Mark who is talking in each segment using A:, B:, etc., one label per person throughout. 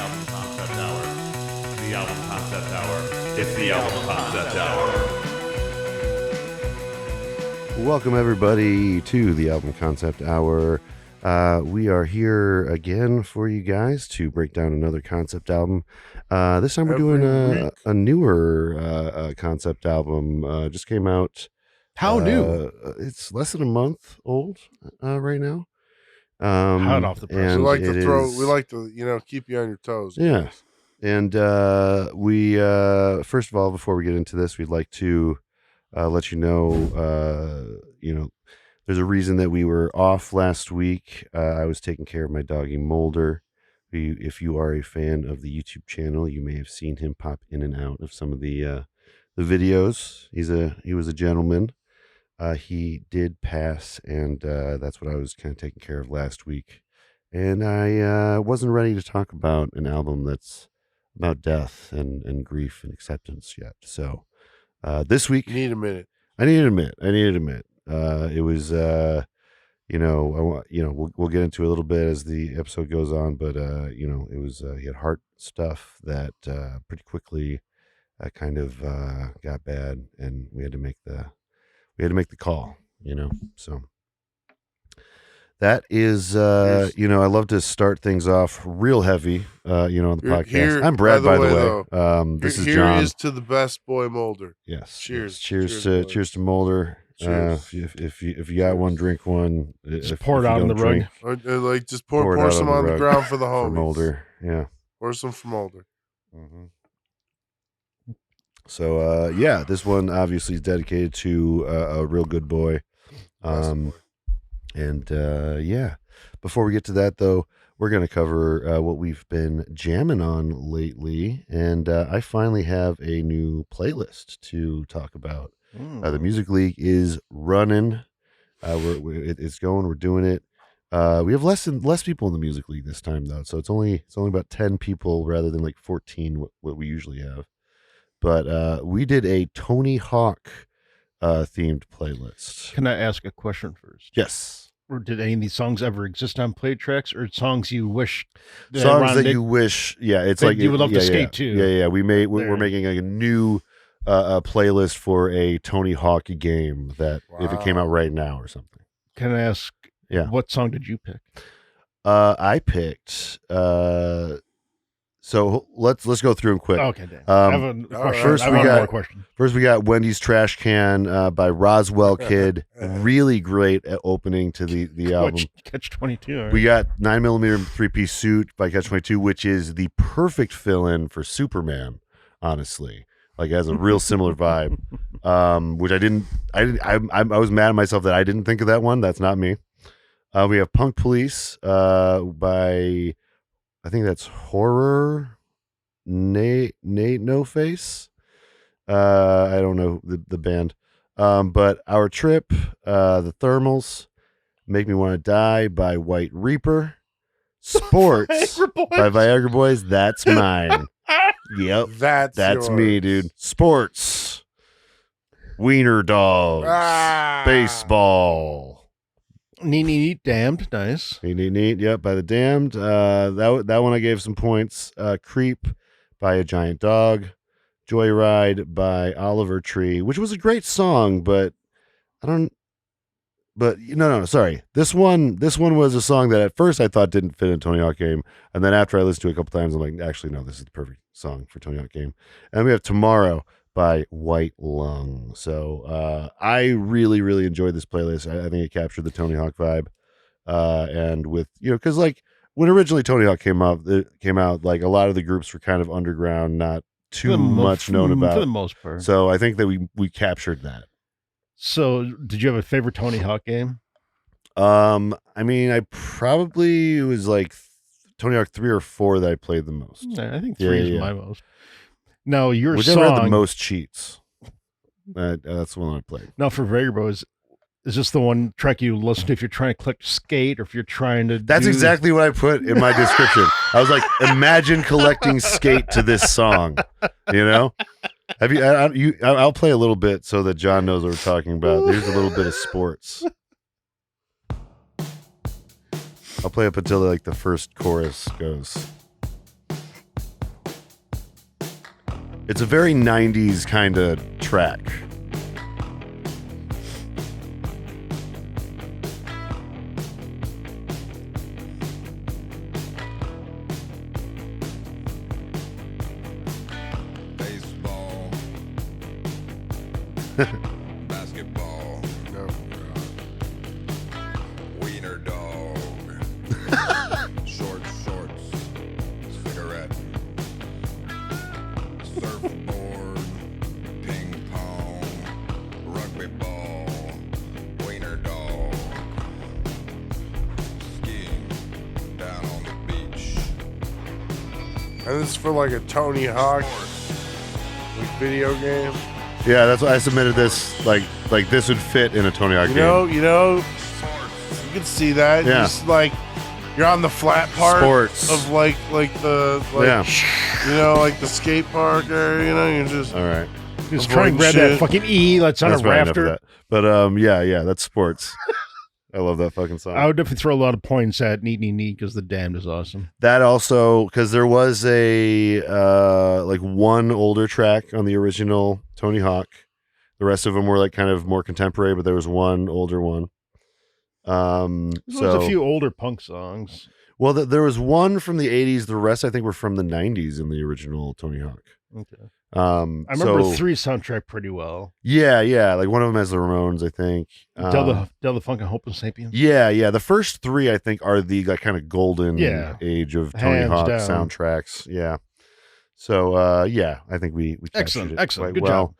A: Album Concept Hour. The Album Concept Hour. It's the Album Concept Hour.
B: Welcome, everybody, to the Album Concept Hour. We are here again for you guys to break down another concept album. This time we're doing a newer concept album. Just came out.
C: How new?
B: It's less than a month old right now.
C: Hot off the press.
B: and
D: We like to
B: it
D: throw.
B: is-
D: We like to, keep you on your toes.
B: Yeah. And we first of all, before we get into this, we'd like to let you know, there's a reason that we were off last week. I was taking care of my doggy Mulder. If you are a fan of the YouTube channel, you may have seen him pop in and out of some of the videos. He was a gentleman. He did pass, and that's what I was kind of taking care of last week. And I wasn't ready to talk about an album that's about death and grief and acceptance yet. So this week,
D: You need a minute.
B: I needed a minute. It was, we'll get into it a little bit as the episode goes on, but it was he had heart stuff that pretty quickly kind of got bad, and we had to make the call. So that is, I love to start things off real heavy, on the podcast.
D: Here,
B: I'm Brad, by the way.
D: though,
B: This is
D: here
B: John.
D: is to the best boy Mulder.
B: Yes.
D: Cheers.
B: Cheers
D: Cheers,
B: to Mulder.
D: Cheers.
B: If you got one, drink one.
C: Just
B: If
C: pour it
B: you
C: out on
B: don't
C: the rug.
B: drink,
D: Or, just
B: Pour it
D: pour
B: out
D: some
B: on
D: on
B: the
D: the
B: rug
D: ground for the
B: for
D: homies.
B: Mulder. Yeah.
D: Pour some for Mulder.
B: Mm-hmm. So this one obviously is dedicated to a real good boy.
D: Best boy.
B: Before we get to that, though, we're going to cover what we've been jamming on lately, and I finally have a new playlist to talk about. The Music League is running. It's going. We're doing it. We have less people in the Music League this time, though, so it's only about 10 people rather than like 14 what we usually have. But we did a Tony Hawk themed playlist.
C: Can I ask a question first?
B: Yes.
C: Or did any of these songs ever exist on play tracks, or songs you wish
B: Songs that you wish, it's
C: that
B: like
C: you would love to
B: yeah,
C: skate to?
B: Yeah. We're
C: There.
B: making like a new playlist for a Tony Hawk game that if it came out right now or something.
C: Can I ask?
B: Yeah.
C: What song did you pick?
B: I picked. So let's go through them quick.
C: Okay, Dan. I have a question.
B: first
C: I
B: we
C: have one
B: got-
C: more question.
B: First, we got Wendy's Trash Can by Roswell Kid. Really great opening to the album.
C: Catch 22. All right.
B: We got 9mm 3-piece suit by Catch-22, which is the perfect fill-in for Superman, honestly. Like, has a real similar vibe. Which I was mad at myself that I didn't think of that one. That's not me. We have Punk Police by, I think that's Horror Nate No Face. I don't know the band. But Our Trip, The Thermals, Make Me Want to Die by White Reaper, Sports by Viagra Boys. That's mine. Yep.
D: That's
B: That's me,
D: yours.
B: dude. Sports, Wiener Dogs, Baseball.
C: Neat, damned. Nice.
B: Neat. Yep, by The Damned. That one I gave some points. Creep by A Giant Dog. Joyride by Oliver Tree, which was a great song, but sorry. This one was a song that at first I thought didn't fit in Tony Hawk Game, and then after I listened to it a couple times, I'm like, actually, no, this is the perfect song for Tony Hawk Game. And we have Tomorrow by White Lung. So I really, really enjoyed this playlist. I think it captured the Tony Hawk vibe, and with because like when originally Tony Hawk came out, like a lot of the groups were kind of underground, not too much known about
C: for the most part.
B: So I think that we captured that.
C: So, did you have a favorite Tony Hawk game?
B: I mean, it was like Tony Hawk 3 or 4 that I played the most.
C: I think 3 is my most. Now, your
B: Whichever
C: song.
B: had the most cheats. That's the one I played.
C: Now, for Vagabros, is this the one track you listen to if you're trying to collect skate, or if you're trying to?
B: That's exactly what I put in my description. I was like, imagine collecting skate to this song. Have you? I'll play a little bit so that John knows what we're talking about. There's a little bit of sports. I'll play up until like the first chorus goes. It's a very 90s kind of track.
E: Baseball. Basketball.
D: No.
E: Wiener dog. Shorts. Cigarette. Surfboard. Ping pong. Rugby ball. Wiener dog. Skiing. Down on the beach.
D: And this is for like a Tony Hawk like, video game.
B: Yeah, that's why I submitted this. Like this would fit in a Tony Hawk game.
D: You know, you can see that.
B: Yeah.
D: Just like you're on the flat part
B: Sports.
D: of like the you know, like the skate park area. You know, you're just
B: All right.
C: Just try and grab
D: shit.
C: that fucking E that's on
B: That's
C: a
B: probably enough of
C: rafter.
B: that. But yeah, that's sports. I love that fucking song.
C: I would definitely throw a lot of points at Neat because The Damned is awesome.
B: That also, because there was a like one older track on the original Tony Hawk. The rest of them were like kind of more contemporary, but there was one older one.
C: There's a few older punk songs.
B: Well, there was one from the 80s. The rest, I think, were from the 90s in the original Tony Hawk.
C: Okay.
B: I
C: I remember 3 soundtrack pretty well.
B: Yeah. Like one of them has the Ramones, I think.
C: Del the Funk and Hope and Sapiens.
B: Yeah. The first 3, I think, are the like kind of golden age of Tony
C: Hands
B: Hawk
C: down.
B: soundtracks. Yeah. So yeah, I think we captured it
C: Excellent.
B: quite
C: Good
B: well.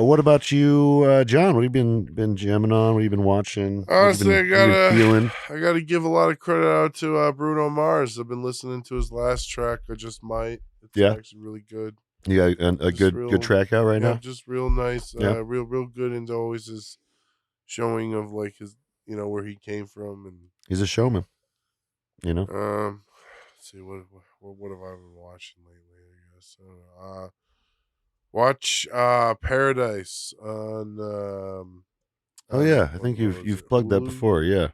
B: What about you, John? What have you been jamming on? What have you been watching?
D: Honestly,
B: what have you been feeling?
D: I gotta give a lot of credit out to Bruno Mars. I've been listening to his last track. I just might. It's actually really good.
B: You got a
D: Just
B: good track out right
D: Yeah,
B: now.
D: just real nice.
B: Yeah.
D: Real good, and always his showing of like his, you know, where he came from, and
B: He's a showman. You know.
D: let's see what have I been watching lately? I guess watch Paradise on.
B: Oh yeah, I
D: what
B: think
D: was
B: you've
D: it,
B: plugged that
D: Hulu?
B: before. Yeah.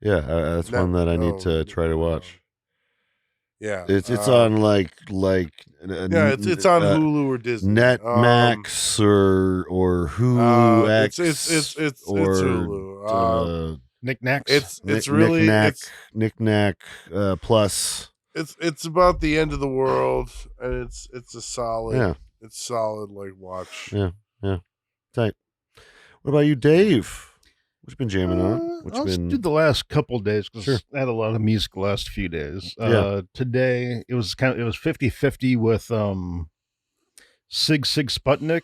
B: That's
D: No,
B: one that I need
D: no,
B: to try to watch.
D: Yeah,
B: It's on like
D: yeah, it's on Hulu or Disney.
B: Netmax or Hulu X.
D: It's
B: or
D: Hulu.
C: Knickknacks.
D: It's really
B: Knickknack Plus.
D: it's about the end of the world, and it's a solid.
B: Yeah.
D: It's solid like watch.
B: Yeah. Tight. What about you, Dave? What you been jamming on? What you
C: I'll
B: been?
C: do the last couple of days because
B: Sure.
C: I had a lot of music the last few days.
B: Yeah.
C: Today it was 50-50 with Sig Sputnik,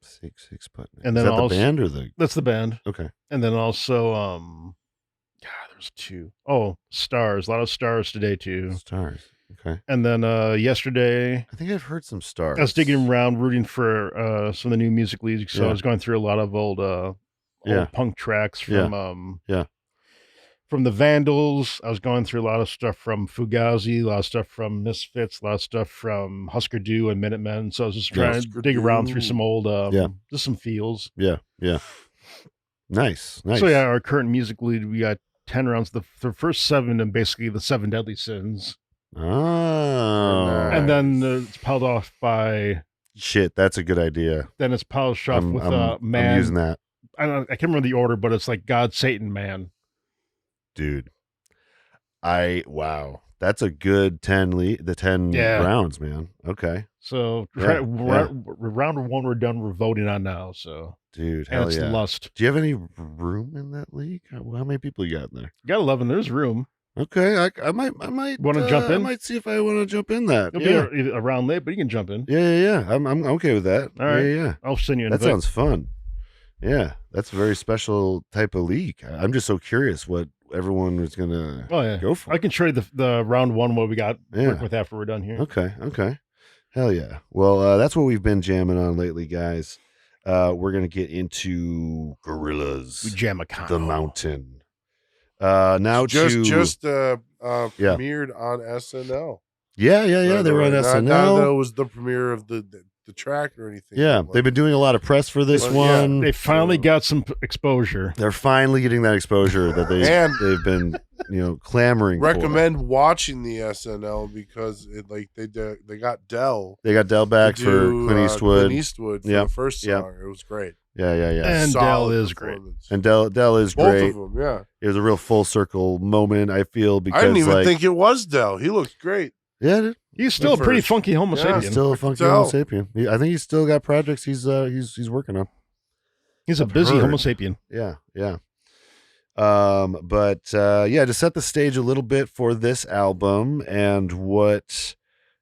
B: Six Button.
C: And
B: Is
C: then
B: that
C: also-
B: the band or the?
C: that's the band,
B: Okay.
C: and then also there's 2. Oh, Stars, a lot of Stars today too.
B: Stars. Okay.
C: And then yesterday
B: I think I've heard some stars.
C: I was digging around rooting for some of the new music leads, so
B: Yeah.
C: I was going through a lot of old punk tracks from from the Vandals. I was going through a lot of stuff from Fugazi, a lot of stuff from Misfits, a lot of stuff from Husker Du and Minutemen. So I was just trying to
D: Husker
C: dig around through
D: Du.
C: some old just some feels.
B: Yeah. Nice.
C: So yeah, our current music lead, we got 10 rounds. The first 7 and basically the 7 deadly sins.
B: Oh.
C: And then it's piled off by
B: Shit, that's a good idea.
C: then it's piled off with
B: I'm
C: Man.
B: using that,
C: I can't remember the order, but it's like God, Satan, Man.
B: dude. Wow, that's a good 10 the 10
C: Yeah.
B: rounds, man. Okay,
C: So
B: Yeah,
C: round 1 we're done. We're voting on now. So
B: dude.
C: and
B: Hell
C: it's
B: yeah.
C: Lust.
B: Do you have any room in that league? How many people you got in there?
C: You got 11. There's room.
B: Okay, I might
C: Wanna jump in?
B: I might see if I want to jump in that.
C: It'll
B: Yeah.
C: be around late, but you can jump in.
B: Yeah. I'm okay with that.
C: All right.
B: Yeah.
C: I'll send you an
B: That
C: invite.
B: sounds fun. Yeah, that's a very special type of league. I'm just so curious what everyone was gonna
C: Oh yeah,
B: go for.
C: I can show you the round 1 what we got
B: Yeah.
C: work with after we're done here.
B: Okay. Hell yeah. Well, that's what we've been jamming on lately, guys. We're gonna get into
C: We
B: Gorillaz,
C: jam a con.
B: the Mountain. Now
D: just
B: to
D: premiered on SNL.
B: yeah. They were on
D: Not
B: SNL.
D: that it was the premiere of the the track or anything.
B: Yeah,
D: but,
B: they've been doing a lot of press for this
D: Well, yeah.
B: one.
C: They finally got some exposure.
B: They're finally getting that exposure that they've been, clamoring
D: recommend watching the SNL because they got Dell.
B: They got Dell back
D: to
B: for
D: do,
B: Clint Eastwood.
D: Clint Eastwood for the first song. It was great.
B: Yeah.
C: And
D: Solid
C: Dell is great.
B: And Dell is
D: Both
B: great.
D: of them, yeah.
B: It was a real full circle moment, I feel, because
D: I didn't even think it was Dell. He looked great.
B: Yeah,
C: he's still a pretty
D: first.
C: funky Homo sapien.
B: he's still a funky Homo sapien. I think he's still got projects he's working on.
C: He's a busy Homo sapien.
B: Yeah. But to set the stage a little bit for this album and what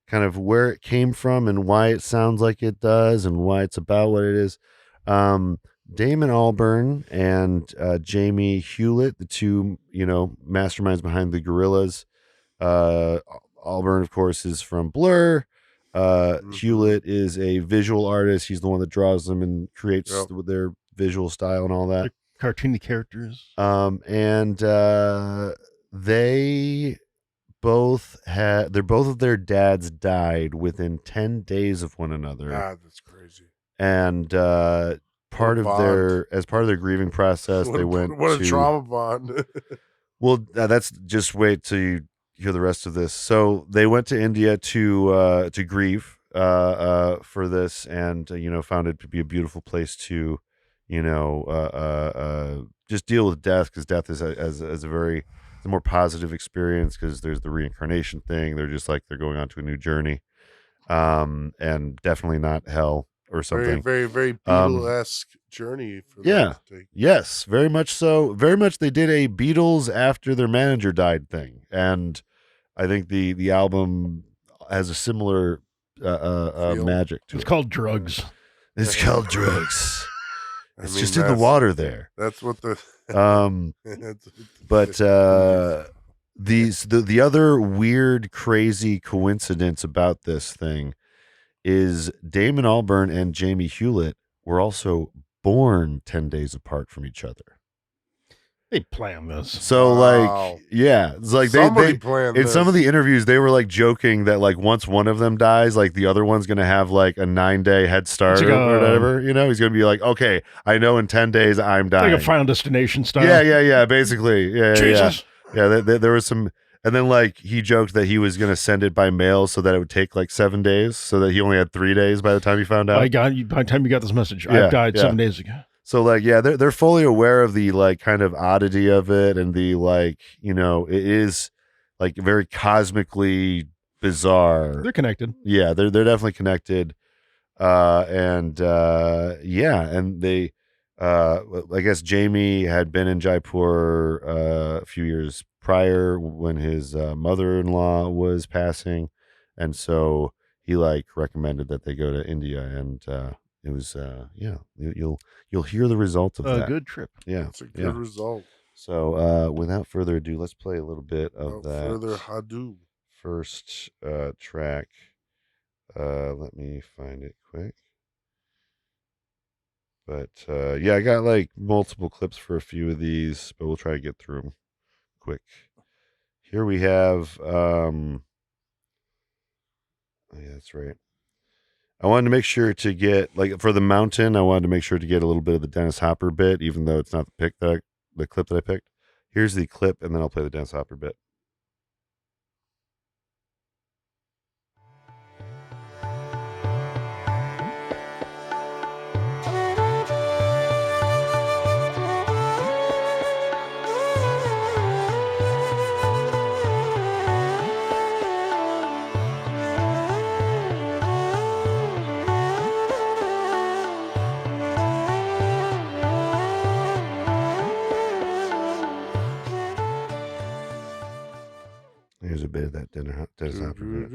B: kind of where it came from and why it sounds like it does and why it's about what it is. Damon Albarn and Jamie Hewlett, the two, masterminds behind the Gorillaz. Albarn, of course, is from Blur. Hewlett is a visual artist. He's the one that draws them and creates their visual style and all that.
C: Cartoony characters.
B: And they both both of their dads died within 10 days of one another.
D: God, that's crazy.
B: And as part of their grieving process, they went
D: what a trauma bond.
B: Well, that's just wait till you hear the rest of this. So they went to India to grieve for this, and found it to be a beautiful place to just deal with death, because death is a more positive experience, because there's the reincarnation thing. They're just like they're going on to a new journey, and definitely not hell or something.
D: Very, very Beatle-esque journey for them to take.
B: Yes, very much so. Very much they did a Beatles after their manager died thing. And I think the album has a similar magic to it.
C: It's called Drugs.
B: It's called Drugs. It's
D: mean,
B: just in the water there.
D: That's what the
B: but the other weird, crazy coincidence about this thing is Damon Albarn and Jamie Hewlett were also born 10 days apart from each other.
C: They planned this.
B: So it's like
D: somebody planned
B: in
D: this.
B: some of the interviews they were like joking that like once one of them dies, like the other one's gonna have like a 9-day head start or whatever. He's gonna be like, okay, I know in 10 days I'm dying.
C: Like a Final Destination style.
B: Yeah, basically.
C: Jesus.
B: Yeah. There was some, and then like he joked that he was gonna send it by mail so that it would take like 7 days, so that he only had 3 days by the time he found out.
C: By the time you got this message, I died 7 days ago.
B: So like, they're fully aware of the like kind of oddity of it, and the like, it is like very cosmically bizarre.
C: They're connected.
B: Yeah, they're definitely connected. And they, I guess Jamie had been in Jaipur a few years prior when his mother-in-law was passing, and so he like recommended that they go to India, and it was you'll hear the result of that.
C: A good trip.
B: Yeah,
D: It's a good result.
B: So without further ado, let's play a little bit of that
D: Further ado.
B: first track. Let me find it quick. But I got like multiple clips for a few of these, but we'll try to get through them quick. Here we have oh yeah, that's right. I wanted to make sure to get, like, for the mountain, I wanted to make sure to get a little bit of the Dennis Hopper bit, even though it's not the clip that I picked. Here's the clip, and then I'll play the Dennis Hopper bit. Here's a bit of that Dennis Hopper bit.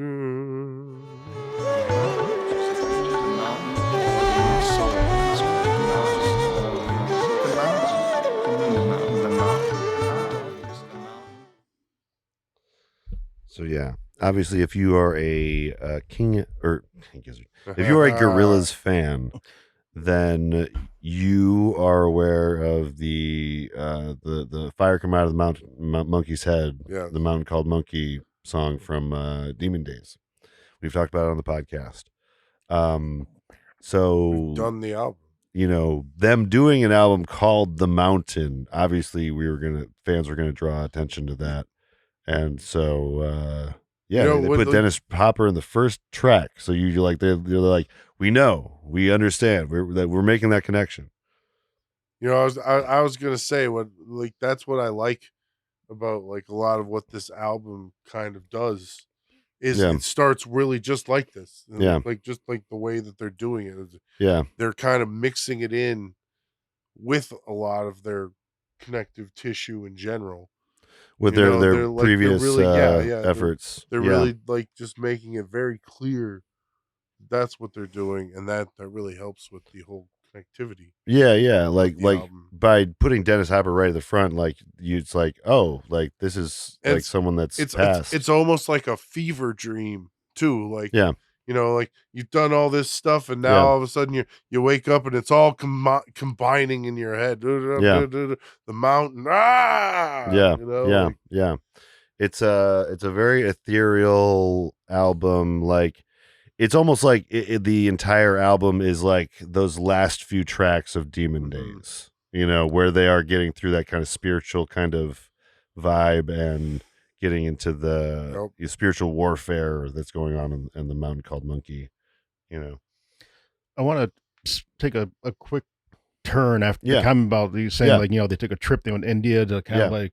B: So yeah, obviously, if you are a King Gizzard, if you are a Gorillaz fan, then you are aware of the fire come out of the monkey's head, the mountain called Monkey song from Demon Days. We've talked about it on the podcast. So
D: We've done the album.
B: You know, them doing an album called The Mountain, obviously fans were gonna draw attention to that. And so yeah, they put Dennis Hopper in the first track. So you're like they're like, we know, we understand, we're making that connection.
D: You know, I was gonna say that's what I like about like a lot of what this album kind of does is it starts really just like this. Like just like the way that they're doing it.
B: Yeah.
D: They're kind of mixing it in with a lot of their connective tissue in general.
B: With their previous efforts.
D: They're really like just making it very clear that's what they're doing, and that really helps with the whole connectivity.
B: Yeah. Like by putting Dennis Hopper right at the front, like it's like, oh, like this is like someone that's passed.
D: It's almost like a fever dream too. Like you know, like you've done all this stuff, and now all of a sudden you wake up and it's all combining in your head. The mountain, you know,
B: It's a very ethereal album. Like it's almost like the entire album is like those last few tracks of Demon Days, you know, where they are getting through that kind of spiritual kind of vibe and getting into the spiritual warfare that's going on in the mountain called Monkey, you know.
C: I want to take a quick turn after the comment about you saying like, you know, they took a trip, they went to India to kind of like,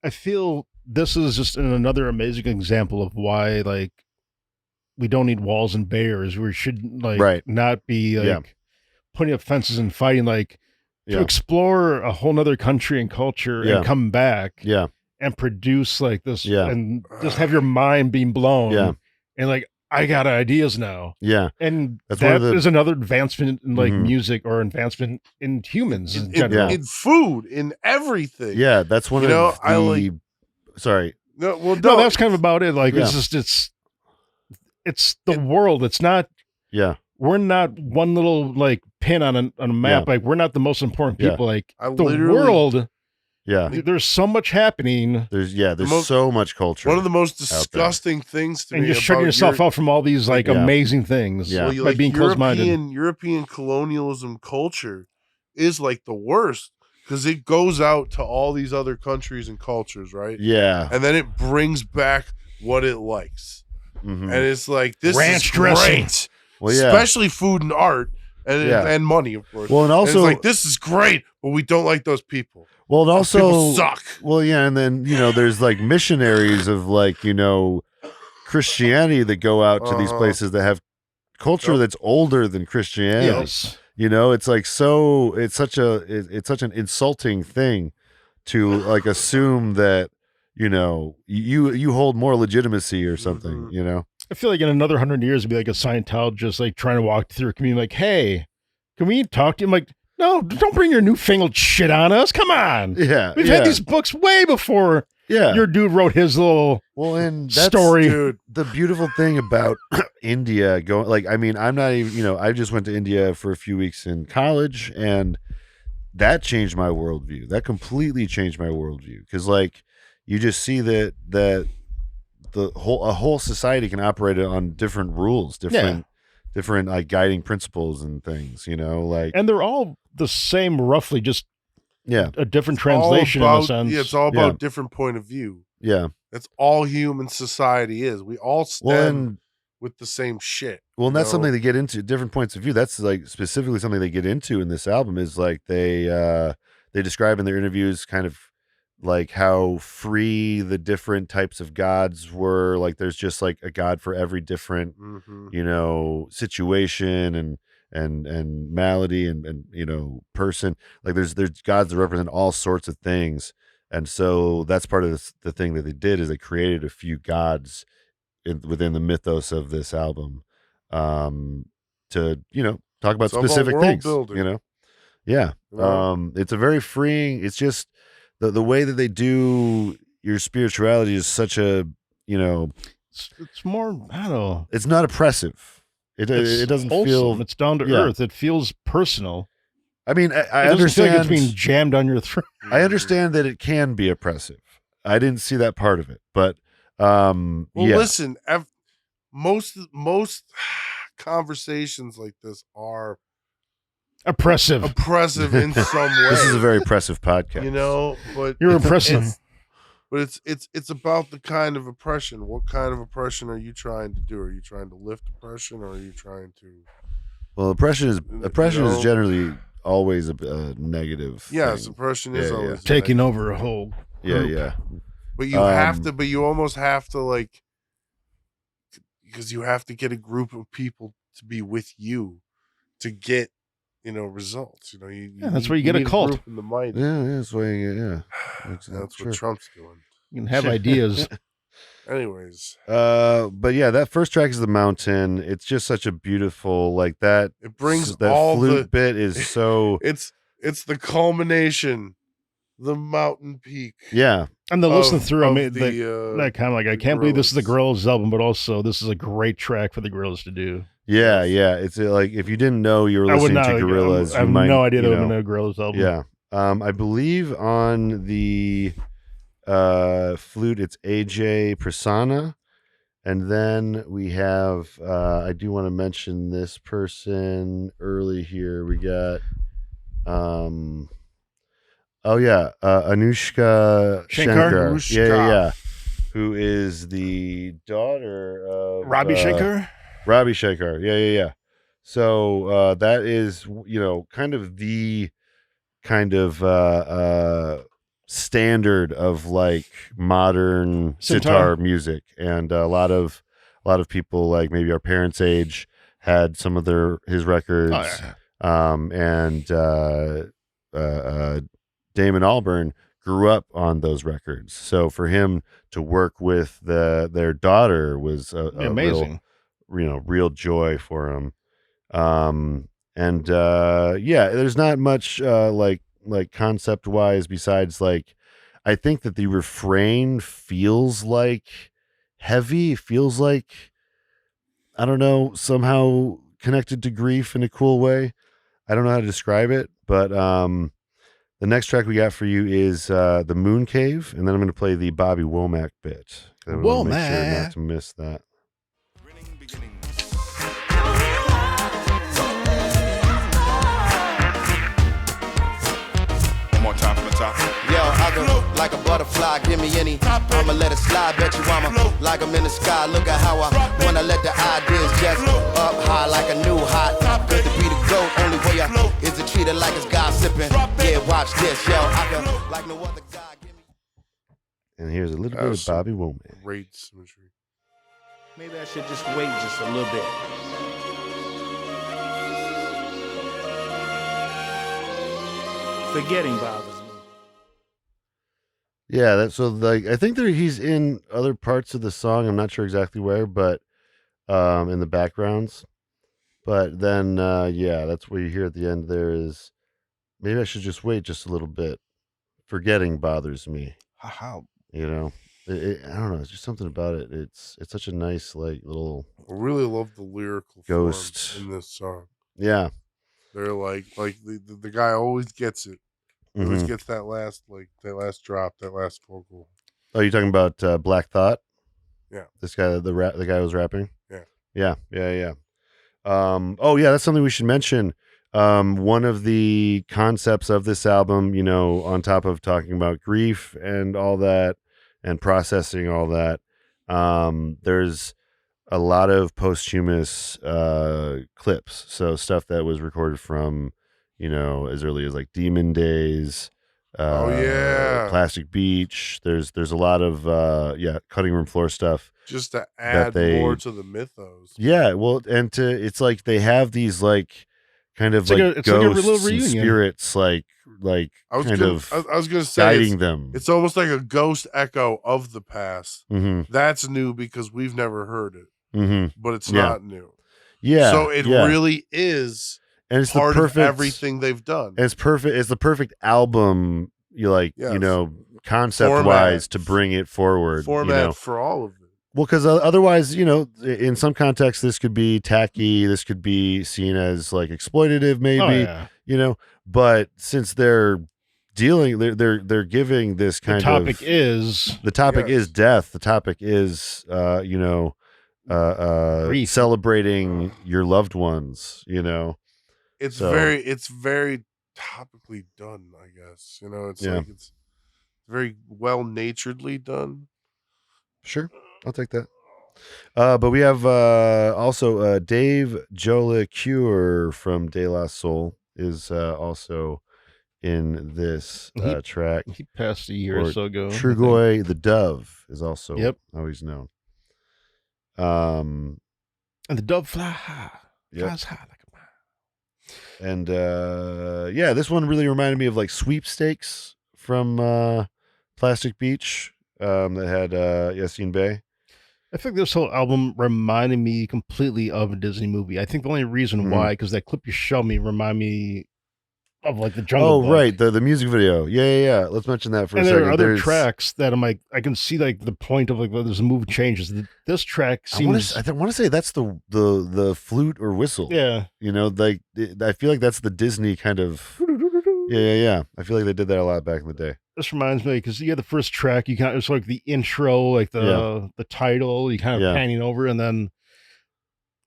C: I feel this is just another amazing example of why like we don't need walls and barriers. We should like not be like putting up fences and fighting, like to explore a whole nother country and culture and come back and produce like this and just have your mind being blown and like, I got ideas now. And that is another advancement in like music or advancement in humans in general.
D: In food, in everything.
B: Yeah, that's one of the sorry.
D: No,
C: that's kind of about it. Like it's just it's the world. It's not we're not one little like pin on a map. Like we're not the most important people. Like the world. There's so much happening.
B: There's so much culture.
D: One of the most disgusting things to me.
C: And you're shutting yourself out from all these like amazing things by being closed-minded.
D: European colonialism culture is like the worst because it goes out to all these other countries and cultures, right?
B: Yeah.
D: And then it brings back what it likes. And it's like, this
C: ranch
D: is
C: dressing.
D: Great. Well, especially food and art and money, of course.
B: Well, and also,
D: it's like, this is great, but we don't like those people.
B: Well, and also
D: people suck.
B: Well, and then you know, there's like missionaries of like, you know, Christianity that go out to these places that have culture that's older than Christianity.
C: Yes.
B: You know, it's like it's such an insulting thing to like assume that, you know, you hold more legitimacy or something, you know.
C: I feel like in another 100 years it'd be like a Scientologist like trying to walk through a community like, hey, can we talk to you? I'm like, no, don't bring your newfangled shit on us. Come on.
B: Yeah.
C: We've had these books way before your dude wrote his little story.
B: Dude, the beautiful thing about India going, like, I mean, I'm not even, you know, I just went to India for a few weeks in college and that changed my worldview. That completely changed my worldview. Because like, you just see that a whole society can operate on different rules, different like guiding principles and things, you know, like,
C: and they're all the same, roughly, just a different translation in a sense.
D: Yeah, it's all about different point of view.
B: Yeah,
D: that's all human society is. We all stand with the same shit.
B: Well, and that's something they get into, different points of view. That's like specifically something they get into in this album is like they describe in their interviews kind of like how free the different types of gods were. Like there's just like a god for every different, you know, situation and malady and you know, person. Like there's gods that represent all sorts of things. And so that's part of the thing that they did is they created a few gods within the mythos of this album to, you know, talk about specific things, you know? Yeah. It's a very freeing, it's just, the way that they do your spirituality is such a, you know,
C: it's more, I don't know.
B: It's not oppressive. It doesn't
C: wholesome.
B: feel.
C: It's down to earth. It feels personal.
B: I mean, I understand.
C: Feel like it's being jammed on your throat.
B: I understand that it can be oppressive. I didn't see that part of it, but
D: listen, most conversations like this are
C: oppressive
D: in some way.
B: This is a very oppressive podcast.
D: You know, but
C: you're oppressive.
D: But it's about the kind of oppression. What kind of oppression are you trying to do? Are you trying to lift oppression, or are you trying to?
B: Well, oppression is generally always a negative.
D: Yes,
B: thing.
D: oppression is always
C: taking over a whole group.
B: Yeah.
D: But you have to. But you almost have to, like, because you have to get a group of people to be with you to get, results.
C: That's where you get a cult.
D: Group in the mighty.
B: Yeah, that's why.
D: That's what Trump's doing.
C: You can have ideas.
D: Anyways,
B: but yeah, that first track is The Mountain. It's just such a beautiful, like, that.
D: It brings
B: that
D: all
B: flute bit is so.
D: It's the culmination, the mountain peak.
B: Yeah,
C: and the listen through, that kind of like, I can't believe this is the Gorillaz album, but also this is a great track for the Gorillaz to do.
B: Yeah. It's like, if you didn't know you were listening to Gorillaz,
C: I have no idea that would know Gorillaz album.
B: Yeah, I believe on the flute it's AJ Prasanna, and then we have I do want to mention this person early here. We got Anushka Shankar. Yeah, who is the daughter of
C: Ravi Shankar.
B: Ravi Shankar. Yeah. So that is, kind of the standard of, like, modern sitar music, and a lot of people, like, maybe our parents' age, had some of his records. And Damon Albarn grew up on those records, so for him to work with their daughter was
C: amazing.
B: Real joy for him. There's not much like concept wise besides, like, I think that the refrain feels like heavy, feels like, I don't know, somehow connected to grief in a cool way. I don't know how to describe it, but the next track we got for you is The Moon Cave, and then I'm going to play the Bobby Womack bit. I want to make sure not to miss that.
F: Yo, I go like a butterfly, give me any. I'ma let it slide, bet you I'ma like I'm in the sky. Look at how I wanna let the ideas just up high like a new hot. Good to be the GOAT, only way is to treat it like it's gossiping. Yeah, watch this, yo, I go like no other guy.
B: And here's a little bit of Bobby Womack.
D: Great symmetry.
G: Maybe I should just wait just a little bit. Forgetting bothers me.
B: Yeah, so, like, I think he's in other parts of the song. I'm not sure exactly where, but in the backgrounds. But then, that's what you hear at the end there is, maybe I should just wait just a little bit. Forgetting bothers me.
C: How?
B: I don't know. It's just something about it. It's such a nice, like, little.
D: I really love the lyrical
B: ghost
D: form in this song.
B: Yeah,
D: they're like the guy always gets it. Always gets that last drop, that last vocal.
B: Oh, you're talking about Black Thought?
D: Yeah.
B: This guy, the guy who was rapping?
D: Yeah.
B: Yeah. That's something we should mention. One of the concepts of this album, on top of talking about grief and all that and processing all that, there's a lot of posthumous clips. So stuff that was recorded from, as early as, like, Demon Days, Plastic Beach. There's a lot of cutting room floor stuff.
D: Just to add more to the mythos.
B: Yeah, well, and it's like they have these, like, kind of like ghosts and spirits, like I was going to say guiding them.
D: It's almost like a ghost echo of the past.
B: Mm-hmm.
D: That's new because we've never heard it,
B: but
D: it's not new.
B: Yeah,
D: so it really is.
B: And it's
D: part
B: the perfect,
D: of everything they've done.
B: And it's perfect. It's the perfect album. Concept wise, to bring it forward.
D: Format for all of it.
B: Well, because otherwise, in some contexts, this could be tacky. This could be seen as, like, exploitative, maybe. But since they're dealing, they're giving this kind of
C: the topic is
B: death. The topic is celebrating your loved ones,
D: It's very topically done, I guess. It's like it's very well naturedly done.
B: Sure, I'll take that. But we have also Dave Jolicoeur from De La Soul is also in this track.
C: He passed a year or so ago.
B: Trugoy the Dove is also how he's known.
C: And the dove flies high like a mile.
B: And this one really reminded me of like Sweepstakes from Plastic Beach that had Yassine Bey.
C: I think this whole album reminded me completely of a Disney movie. I think the only reason why, because that clip you showed me remind me of like the Jungle Book.
B: Right, the music video. Yeah. Let's mention that for a second.
C: There are other tracks that I'm like, I can see like the point of like there's a move changes. This track seems.
B: I want to say that's the flute or whistle.
C: Yeah,
B: like I feel like that's the Disney kind of. Yeah. I feel like they did that a lot back in the day.
C: This reminds me because the first track you it's like the intro, like the title, you kind of panning over, and then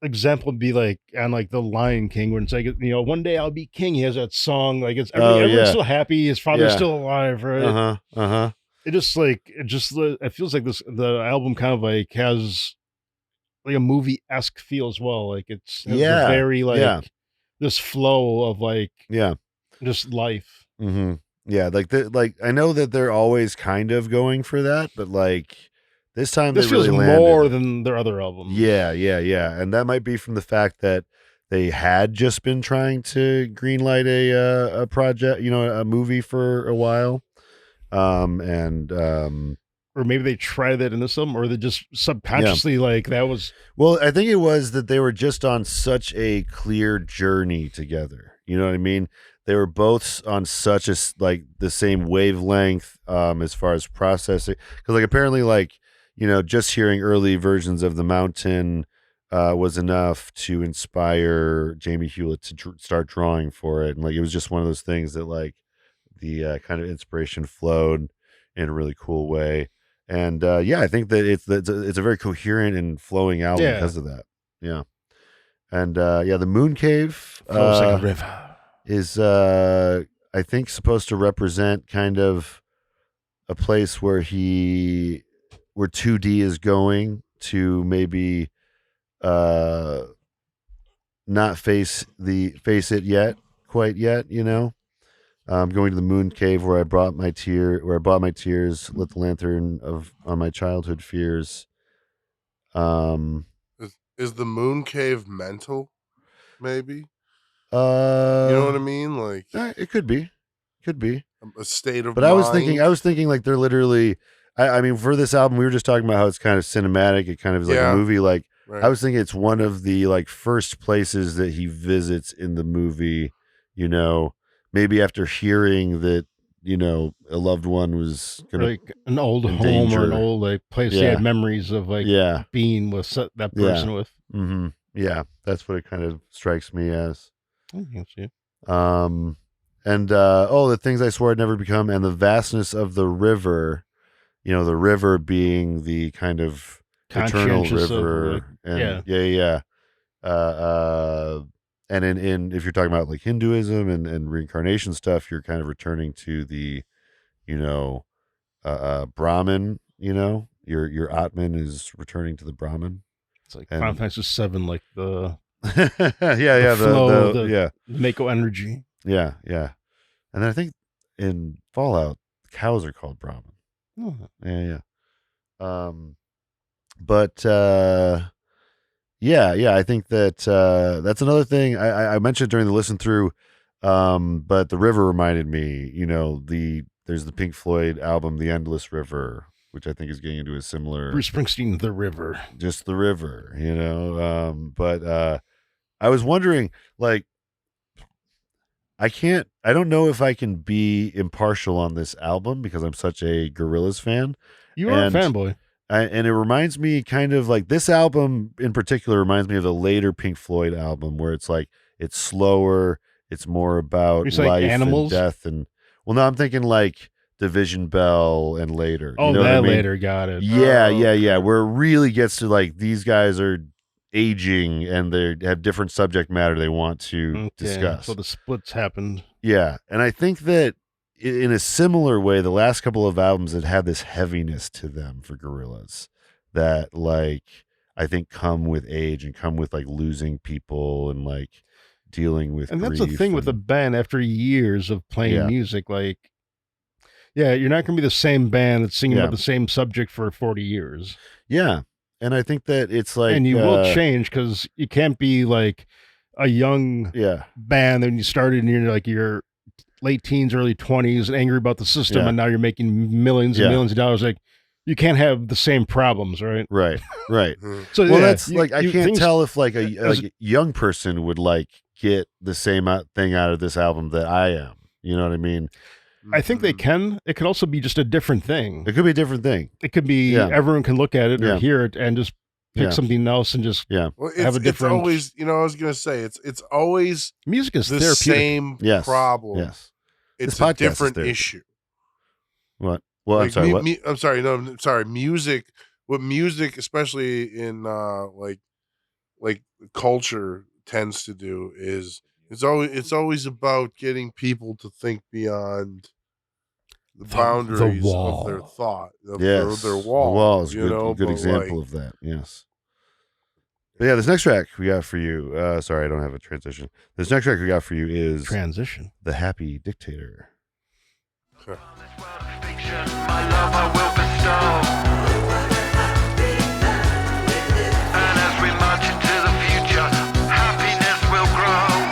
C: example would be like on like the Lion King when it's like one day I'll be king. He has that song like it's everyone's still happy. His father's still alive, right? It feels like the album kind of like has like a movie-esque feel as well. Like it's very like this flow of like just life.
B: Mm-hmm. Yeah, like I know that they're always kind of going for that, but like this time
C: this
B: they really
C: feels
B: landed.
C: More than their other albums.
B: Yeah, and that might be from the fact that they had just been trying to greenlight a project, a movie for a while, or
C: maybe they tried that into some, or they just subconsciously like that was.
B: Well, I think it was that they were just on such a clear journey together. You know what I mean? They were both on such a like the same wavelength as far as processing, because like apparently like just hearing early versions of The Mountain was enough to inspire Jamie Hewlett to start drawing for it, and like it was just one of those things that like the kind of inspiration flowed in a really cool way, and I think that it's a very coherent and flowing album because of that. Yeah, and the Moon Cave
C: flows like a river.
B: Is I think supposed to represent kind of a place where 2D is going to maybe not face it quite yet, I'm going to the Moon Cave where I bought my tears, lit the lantern on my childhood fears.
D: Is the Moon Cave mental? Maybe.
B: You
D: know what I mean? Like
B: it could be
D: a state of.
B: But
D: mind.
B: I was thinking like they're literally. I mean, for this album, we were just talking about how it's kind of cinematic. It kind of is like a movie. Like I was thinking, it's one of the like first places that he visits in the movie. Maybe after hearing that a loved one was gonna
C: like an old home or an old like place he had memories of like being with that person with.
B: Mm-hmm. Yeah, that's what it kind of strikes me as.
C: I can see it.
B: And the things I swore I'd never become, and the vastness of the river. The river being the kind of eternal river, and and in if you're talking about like Hinduism and reincarnation stuff, you're kind of returning to the, Brahman. Your Atman is returning to the Brahman.
C: It's like Final Fantasy VII, like the
B: the
C: Mako energy.
B: Yeah, and then I think in Fallout, the cows are called Brahman.
C: Oh.
B: Yeah. But I think that that's another thing I mentioned during the listen through. But the river reminded me, there's the Pink Floyd album, The Endless River, which I think is getting into a similar
C: Bruce Springsteen, The River.
B: Just the river, but I was wondering, like, I don't know if I can be impartial on this album because I'm such a Gorillaz fan.
C: You are a fanboy.
B: And it reminds me kind of like this album in particular reminds me of the later Pink Floyd album where it's like, it's slower. It's more about life and death. And well, no, I'm thinking like Division Bell and later.
C: Oh,
B: you know
C: that
B: what I mean?
C: later got it.
B: Yeah. Where it really gets to like these guys are aging and they have different subject matter they want to discuss.
C: So the splits happened.
B: Yeah, and I think that in a similar way, the last couple of albums that had this heaviness to them for Gorillaz that like I think come with age and come with like losing people and like dealing with
C: and that's the thing with a band after years of playing music, like you're not gonna be the same band that's singing about the same subject for 40 years.
B: Yeah. And I think that it's like
C: and you will change because you can't be like a young band and you started in your late teens, early 20s and angry about the system and now you're making millions and millions of dollars. Like you can't have the same problems, right?
B: Right.
C: So
B: that's like I can't tell if like a young person would like get the same thing out of this album that I am. You know what I mean?
C: I think they can. It could also be just a different thing.
B: It could be a different thing.
C: It could be everyone can look at it or hear it and just pick something else and just
D: well,
C: have a different.
D: It's always, I was gonna say it's always
C: music is
D: the
C: therapeutic.
D: same problem.
B: Yes,
D: it's a different issue.
B: What? Well,
D: like,
B: I'm sorry. What?
D: I'm sorry. No, I'm sorry. Music. What music, especially in like culture, tends to do is. It's always about getting people to think beyond the boundaries of their thought, of their wall.
B: The wall is a good example of that. Yes. But yeah, this next track we got for you. Sorry, I don't have a transition. This next track we got for you is
C: Transition.
B: The Happy Dictator.
D: Okay.
H: My love I will bestow. And as we march into the future, happiness will grow.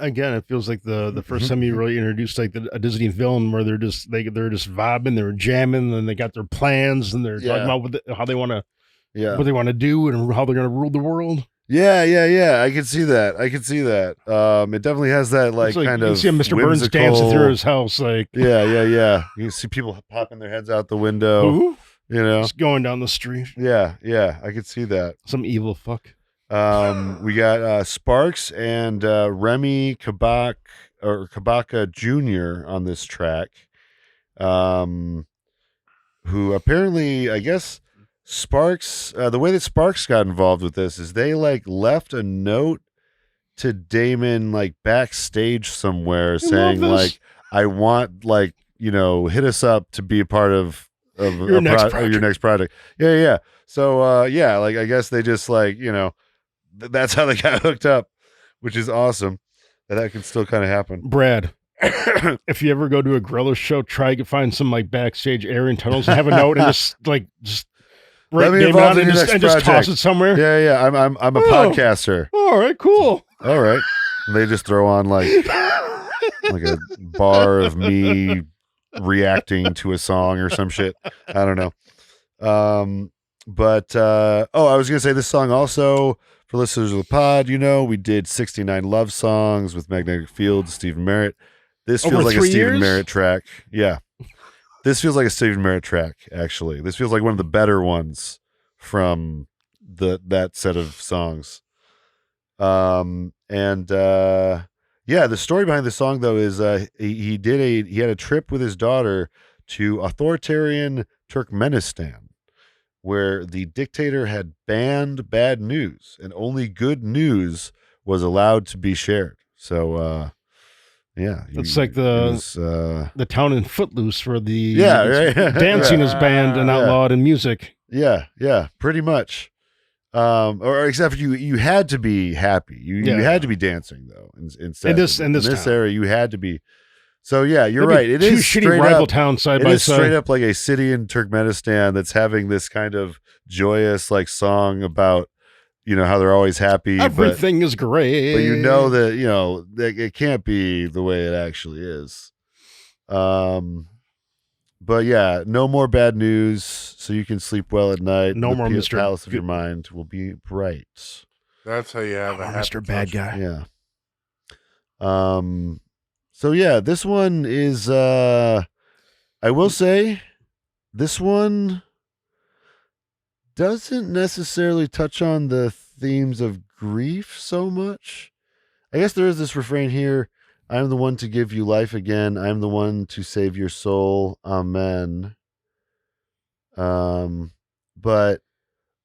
C: Again, it feels like the first time you really introduced like a Disney villain where they're just vibing, they're jamming, and they got their plans, and they're talking about how they want to, what they want to do, and how they're going to rule the world.
B: Yeah. I can see that. It definitely has that like kind of.
C: You see Mr. Burns dancing through his house, like
B: yeah. You see people popping their heads out the window.
C: Ooh.
B: You know,
C: just going down the street.
B: Yeah. I could see that.
C: Some evil fuck.
B: We got Sparks and Remy Kabaka Jr. on this track, who apparently, I guess, Sparks. The way that Sparks got involved with this is they like left a note to Damon like backstage somewhere saying like, "I want like hit us up to be a part of your next project." Yeah. So like I guess they just like that's how they got hooked up, which is awesome. That can still kind of happen.
C: Brad, if you ever go to a Gorillaz show, try to find some like backstage area and tunnels and have a note and just write name on it and just toss it somewhere.
B: Yeah. I'm a podcaster.
C: All right, cool.
B: All right. And they just throw on like a bar of me reacting to a song or some shit. I don't know. But I was gonna say this song also. For listeners of the pod, we did 69 love songs with Magnetic Field, Stephen Merritt. This feels like a Stephen Merritt track. Yeah. This feels like a Stephen Merritt track, actually. This feels like one of the better ones from that set of songs. The story behind the song, though, is he had a trip with his daughter to authoritarian Turkmenistan, where the dictator had banned bad news and only good news was allowed to be shared. So,
C: it's like the town in Footloose where the dancing is banned and outlawed in music.
B: Yeah, pretty much. Or except for you had to be happy. You had to be dancing though. Instead, in this area, you had to be. So yeah, you're right. It is
C: two shitty rival towns side by side.
B: Straight up like a city in Turkmenistan that's having this kind of joyous like song about how they're always happy.
C: Everything is great.
B: But that it can't be the way it actually is. But yeah, no more bad news, so you can sleep well at night.
C: No more Mr.
B: Palace of your mind will be bright.
D: That's how you have a happy
C: Mr. Bad Guy.
B: Yeah. So yeah, this one is I will say this one doesn't necessarily touch on the themes of grief so much. I guess there is this refrain here. I am the one to give you life again. I am the one to save your soul. Amen. But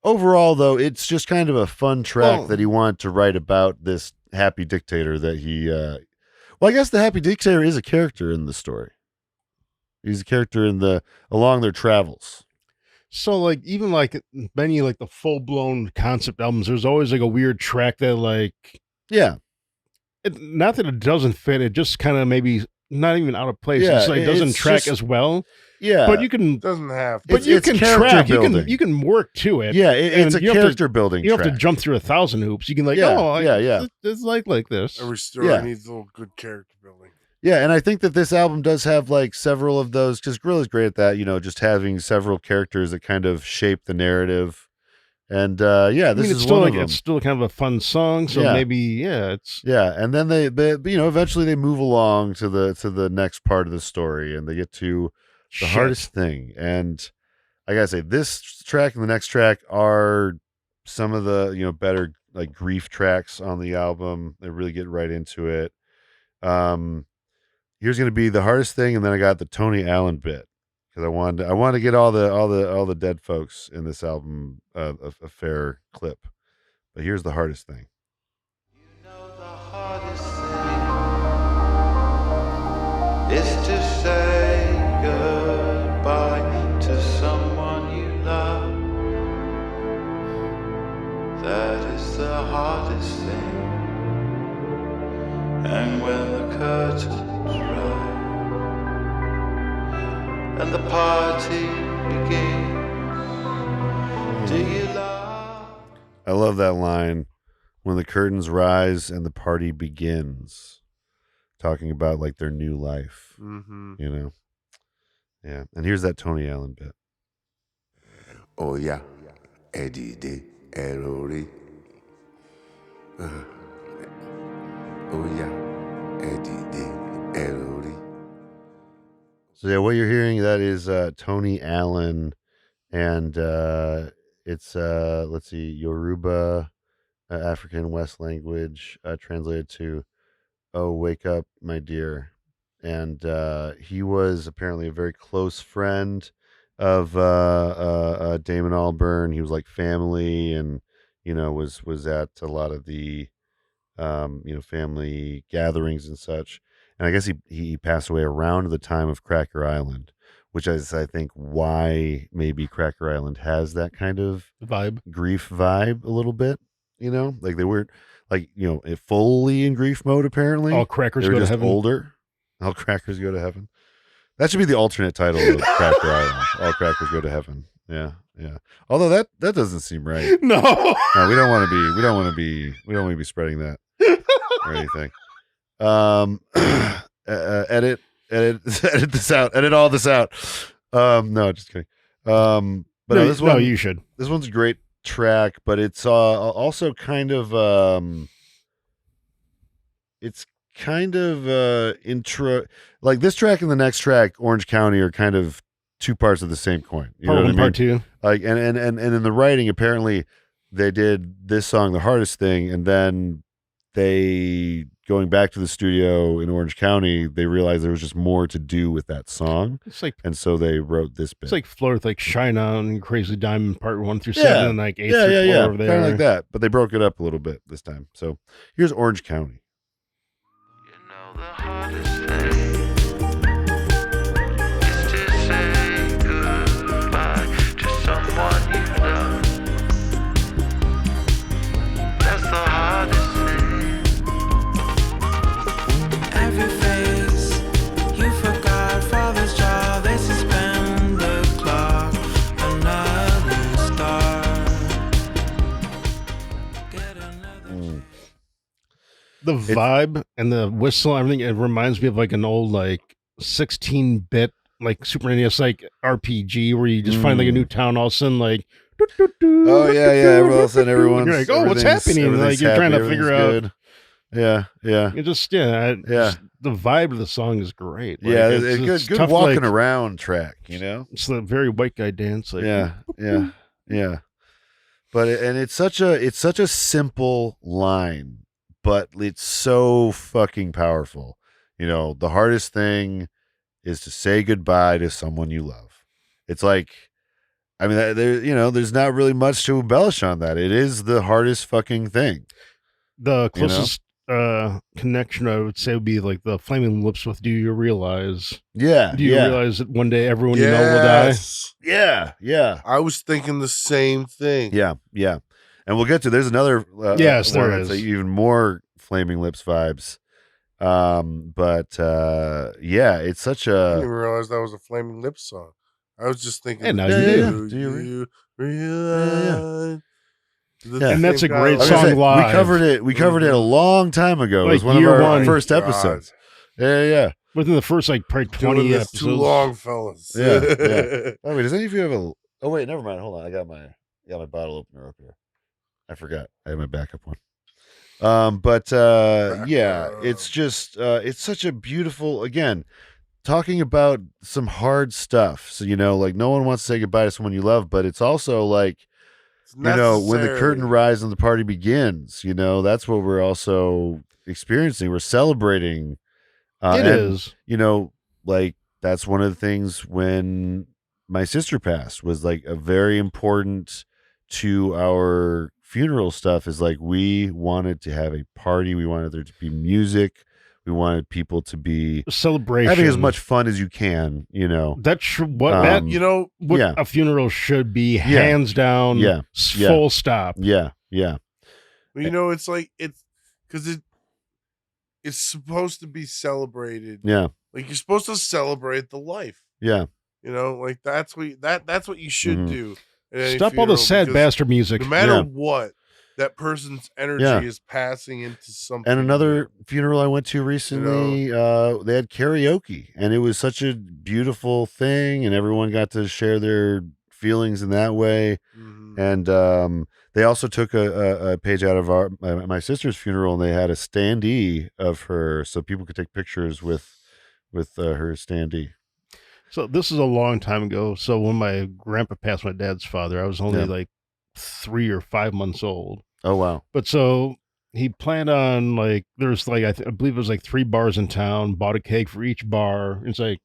B: overall, though, it's just kind of a fun track that he wanted to write about this happy dictator that he. Well, I guess the happy dictator is a character in the story. He's a character along their travels.
C: So, like, even like many like the full blown concept albums, there's always like a weird track that like,
B: yeah,
C: not that it doesn't fit, it just kind of maybe not even out of place.
B: Yeah,
C: it's like doesn't track
B: just,
C: as well.
B: Yeah,
C: but you can
D: doesn't have. To.
C: But you can track.
B: Building.
C: You can work to it.
B: Yeah, it's a character building.
C: You don't have to jump through 1,000 hoops. You can like, it's like this.
D: Every story needs a little good character building.
B: Yeah, and I think that this album does have like several of those, because Gorillaz great at that, just having several characters that kind of shape the narrative. And this is
C: still
B: one
C: like
B: of them.
C: It's still kind of a fun song, so maybe it's
B: and then they eventually they move along to the next part of the story, and they get to the hardest thing. And I gotta say, this track and the next track are some of the better like grief tracks on the album. They really get right into it. Here's gonna be the hardest thing, and then I got the Tony Allen bit, because I wanted to get all the dead folks in this album a fair clip. But here's the hardest thing.
H: The hardest thing is to say goodbye to someone you love. That is the hardest thing. And when the curtains rise and the party begins, do you love?
B: I love that line, when the curtains rise and the party begins, talking about like their new life. Yeah. And here's that Tony Allen bit.
I: Oh yeah, Eddie de Erori. Oh yeah, Eddie de Erori.
B: So yeah, what you're hearing, that is Tony Allen, and it's let's see, Yoruba, African West language, translated to "Oh, wake up, my dear." And he was apparently a very close friend of Damon Albarn. He was like family, and was at a lot of the family gatherings and such. And I guess he passed away around the time of Cracker Island, which is, I think, why maybe Cracker Island has that kind of grief vibe a little bit. Like they weren't like fully in grief mode. Apparently,
C: all crackers go to heaven.
B: Older, all crackers go to heaven. That should be the alternate title of Cracker Island. All crackers go to heaven. Yeah. Although that doesn't seem right.
C: No,
B: we don't want to be spreading that or anything. Edit this out. Edit all this out. No, just kidding. But this one,
C: you should.
B: This one's a great track, but it's also kind of intro. Like this track and the next track, Orange County, are kind of two parts of the same coin. You
C: part
B: know what
C: one,
B: I mean?
C: part two.
B: Like and in the writing, apparently they did this song, The Hardest Thing, and then they, going back to the studio in Orange County, they realized there was just more to do with that song.
C: It's like,
B: and so they wrote this bit.
C: It's like Floor with like Shine On, Crazy Diamond, part 1 through 7, and like 8 through 4 over there.
B: Kind of like that, but they broke it up a little bit this time. So here's Orange County.
H: The hardest thing is to say goodbye to someone you love. That's the hardest thing.
J: Every face you forgot for this job, they suspend the clock. Another star. Get another.
C: The vibe and the whistle, everything, it reminds me of like an old like 16-bit like Super NES like RPG where you just find like a new town, all of a sudden like
B: Oh yeah, all of a sudden everyone's,
C: you're like, oh, what's happening? Like you're trying to figure out
B: Yeah.
C: It just just, the vibe of the song is great. Like,
B: Yeah,
C: it's
B: good
C: tough,
B: walking
C: like,
B: around track, you know?
C: It's the very white guy dance. Like,
B: Yeah. But it's such a simple line, but it's so fucking powerful. You know, the hardest thing is to say goodbye to someone you love. It's like, I mean, there's not really much to embellish on that. It is the hardest fucking thing.
C: The closest connection I would say would be like the Flaming Lips with "Do You Realize?"
B: Yeah.
C: Do you realize that one day everyone you know will die?
B: Yeah.
D: I was thinking the same thing.
B: Yeah. And we'll get to. There's another.
C: Yes,
B: one
C: there
B: that's
C: is.
B: even more Flaming Lips vibes. It's such
D: I didn't
B: a.
D: even realize that was a Flaming Lips song. I was just thinking.
C: And now
B: Yeah,
C: you
B: yeah,
C: do.
B: yeah. Do you
D: realize?
B: Yeah.
C: And that's a great
B: I was gonna
C: song
B: say,
C: live.
B: We covered it a long time ago. It
C: Like
B: was one of
C: year
B: our
C: one.
B: first
D: God.
B: episodes. Yeah.
C: Within the first like probably 20
D: Doing this
C: episodes.
D: too long, fellas.
B: Yeah. Oh wait, does any of you have a? Oh wait, never mind. Hold on, I got my bottle opener up here. I forgot. I have my backup one. It's just it's such a beautiful, again, talking about some hard stuff. So, you know, like, no one wants to say goodbye to someone you love, but it's also like, you know, when the curtain rises and the party begins, you know, that's what we're also experiencing. We're celebrating.
C: It is.
B: You know, like, that's one of the things when my sister passed was like a very important to our funeral stuff, is like, we wanted to have a party. We wanted there to be music. We wanted people to be
C: celebration,
B: having as much fun as you can, you know.
C: That's what a funeral should be, hands down. Full stop.
B: Yeah.
D: Well, you know, it's like it's supposed to be celebrated.
B: Yeah.
D: Like, you're supposed to celebrate the life.
B: Yeah.
D: You know, like that's what you should do.
C: Stop all the sad bastard music.
D: No matter what, that person's energy is passing into something.
B: And another funeral I went to recently, they had karaoke, and it was such a beautiful thing, and everyone got to share their feelings in that way.
D: Mm-hmm.
B: And they also took a page out of my sister's funeral, and they had a standee of her, so people could take pictures with her standee.
C: So this is a long time ago. So when my grandpa passed, my dad's father, I was only like 3 or 5 months old.
B: Oh, wow.
C: But so he planned on, like, there's like, I believe it was like 3 bars in town, bought a cake for each bar. It's like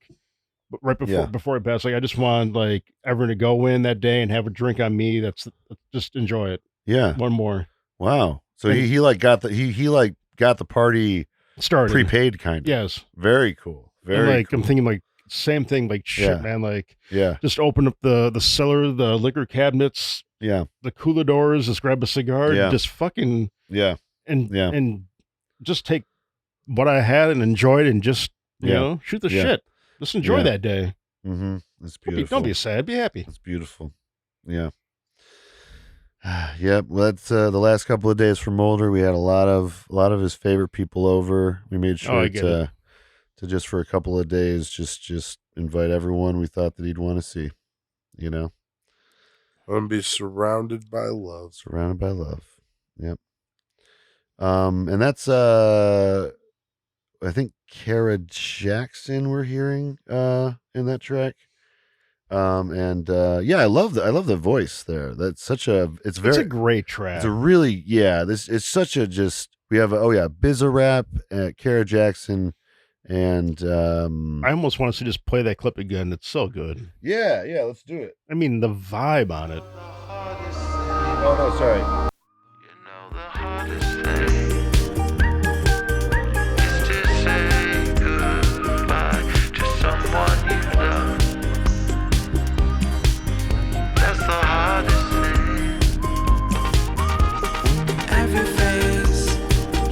C: right before he passed, like, I just want like everyone to go in that day and have a drink on me. That's just enjoy it.
B: Yeah.
C: One more.
B: Wow. So he got the party
C: started,
B: prepaid, kind of.
C: Yes.
B: Very cool. Very cool.
C: I'm thinking like, same thing, like, shit, man, like, just open up the cellar, the liquor cabinets, the cooler doors, just grab a cigar, just fucking and just take what I had and enjoy it, and just you know, shoot the shit, just enjoy that day.
B: Mm-hmm. It's beautiful.
C: Don't be sad, be happy.
B: It's beautiful. Well, that's the last couple of days for Mulder. We had a lot of his favorite people over. We made sure to just for a couple of days, just invite everyone we thought that he'd want to see, you know.
D: I'm going to be surrounded by love.
B: Surrounded by love. Yep. And that's, I think Kara Jackson we're hearing, in that track. I love the voice there. That's it's a
C: great track.
B: It's a really, it's such a we have Bizarrap, Kara Jackson, and
C: I almost want us to just play that clip again. It's so good.
B: Yeah, let's do it.
C: I mean, the vibe on it.
B: Oh no, sorry.
H: You know the hardest thing is to say goodbye to someone you love. That's the hardest thing.
J: Every face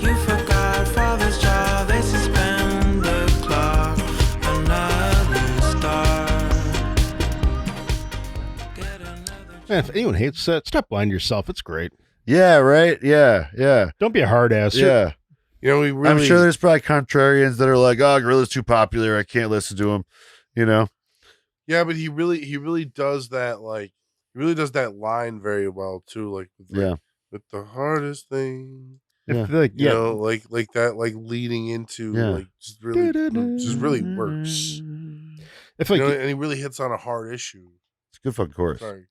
J: you forgot, Father's job, they suspend the clock. Another star.
C: Man, if anyone hates that, stop lying to yourself. It's great.
B: Yeah, right. Yeah.
C: Don't be a hard ass.
B: Yeah.
D: You know,
B: I'm sure there's probably contrarians that are like, "Oh, Gorilla's too popular. I can't listen to him." You know.
D: Yeah, but he really does that. Like, he really does that line very well too. Like, with the hardest thing
B: Yeah.
C: Like,
D: you know, like that, like leading into like just really works.
C: If like,
D: and he really hits on a hard issue.
B: It's a good fucking chorus.
D: Sorry.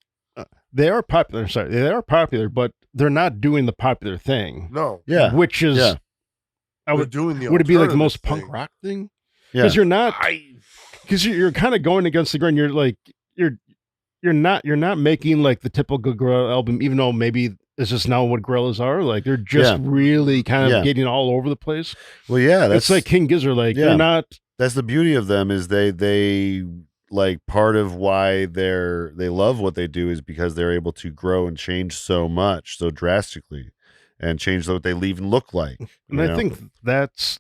C: They are popular. Sorry, they are popular, but they're not doing the popular thing.
D: No.
B: Yeah.
C: Which is,
D: doing the
C: would it be like the most
D: alternative
C: punk rock thing?
B: Yeah.
C: Because you're not, because you're kind of going against the grain. You're like, you're not making like the typical Gorillaz album, even though maybe this is now what Gorillaz are. Like they're just really kind of getting all over the place.
B: Well, yeah,
C: it's like King Gizzard. Like they're not.
B: That's the beauty of them is they like part of why they love what they do is because they're able to grow and change so much, so drastically, and change what they leave and look like.
C: And I think that's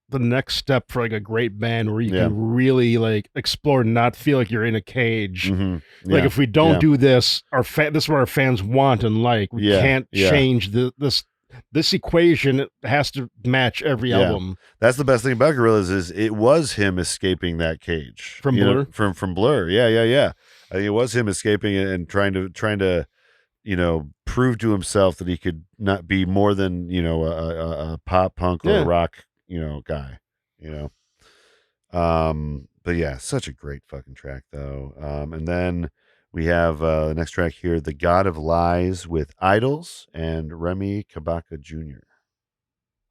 C: the next step for like a great band where you can really like explore and not feel like you're in a cage.
B: Mm-hmm.
C: Like if we don't do this, this is what our fans want and like. We can't change this equation. It has to match every album.
B: That's the best thing about Gorillaz is it was him escaping that cage
C: from Blur.
B: From Blur. Yeah. I think it was him escaping it and trying to prove to himself that he could not be more than a pop punk or a rock guy. But yeah, such a great fucking track though. And then we have the next track here, The God of Lies with Idols and Remy Kabaka Jr.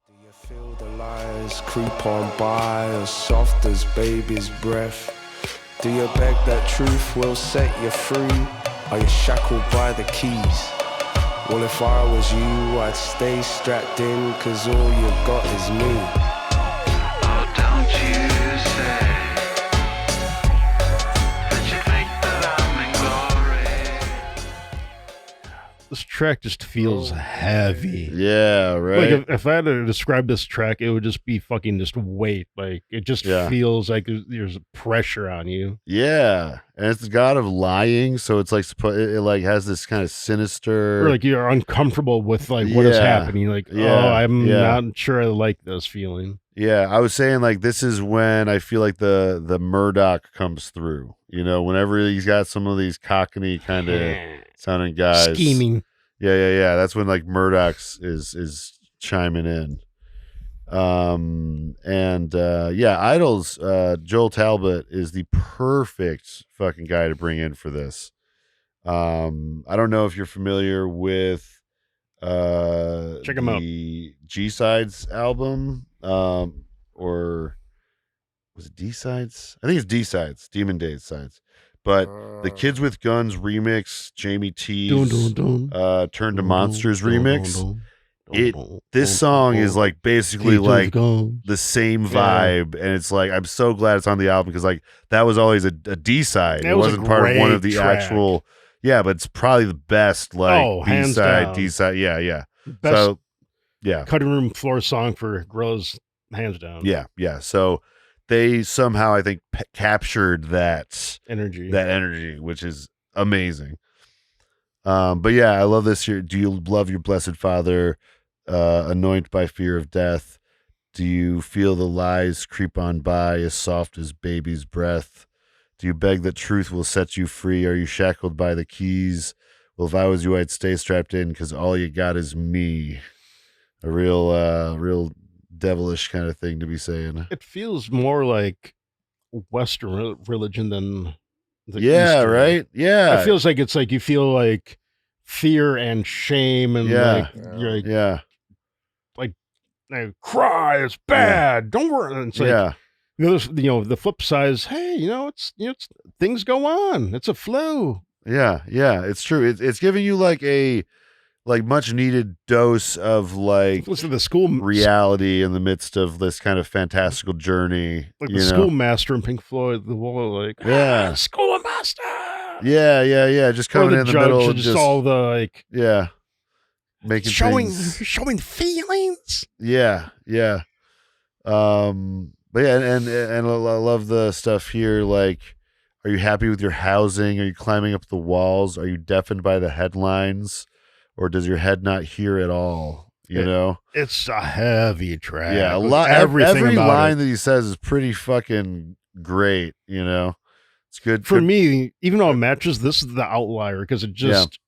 K: Do you feel the lies creep on by as soft as baby's breath? Do you beg that truth will set you free? Are you shackled by the keys? Well, if I was you, I'd stay strapped in, 'cause all you got is me.
H: Oh, don't you say that you think that I'm in glory.
C: This track just feels heavy.
B: Yeah, right.
C: Like if I had to describe this track, it would just be fucking just weight. Like it just feels like there's pressure on you.
B: Yeah, and it's the God of lying, so it's like it like has this kind of sinister,
C: or like you're uncomfortable with like what is happening. Like I'm not sure I like this feeling.
B: Yeah, I was saying like this is when I feel like the Murdoch comes through. Whenever he's got some of these cockney kind of sounding guys
C: scheming.
B: Yeah. That's when like Murdoch's is chiming in. Idols. Joel Talbot is the perfect fucking guy to bring in for this. I don't know if you're familiar with
C: check him out.
B: The G-Sides album, or was it D-Sides? I think it's D-Sides, Demon Days sides. But the Kids with Guns remix, Jamie T's Turn to Monsters remix. This song is like basically like the same vibe, and it's like I'm so glad it's on the album because like that was always a D-side. It wasn't part of one of the actual. Yeah, but it's probably the best like B-side, D-side. Yeah.
C: Best
B: so
C: cutting room floor song for Gorillaz, hands down.
B: Yeah. So they somehow I think captured that energy, which is amazing. But yeah, I love this here. Do you love your blessed Father? Anoint by fear of death. Do you feel the lies creep on by as soft as baby's breath? Do you beg that truth will set you free? Are you shackled by the keys? Well, if I was you, I'd stay strapped in because all you got is me. A real devilish kind of thing to be saying.
C: It feels more like Western religion than the
B: Eastern. Right? Yeah.
C: It feels like it's like you feel like fear and shame and like you're like cry, it's bad. Don't worry. It's like the flip side is, hey, it's things go on. It's a flow.
B: Yeah, it's true. It's giving you like a much needed dose of like
C: listen to the school
B: reality in the midst of this kind of fantastical journey.
C: Like the schoolmaster in Pink Floyd, the wall, like schoolmaster.
B: Yeah. Just coming in the middle,
C: just all the like
B: making
C: showing feelings.
B: Yeah. But yeah, and I love the stuff here. Like, are you happy with your housing? Are you climbing up the walls? Are you deafened by the headlines? Or does your head not hear at all?
C: It's a heavy track.
B: Yeah, a lot. Every line that he says is pretty fucking great. It's good
C: for me. Even though it matches, this is the outlier because it just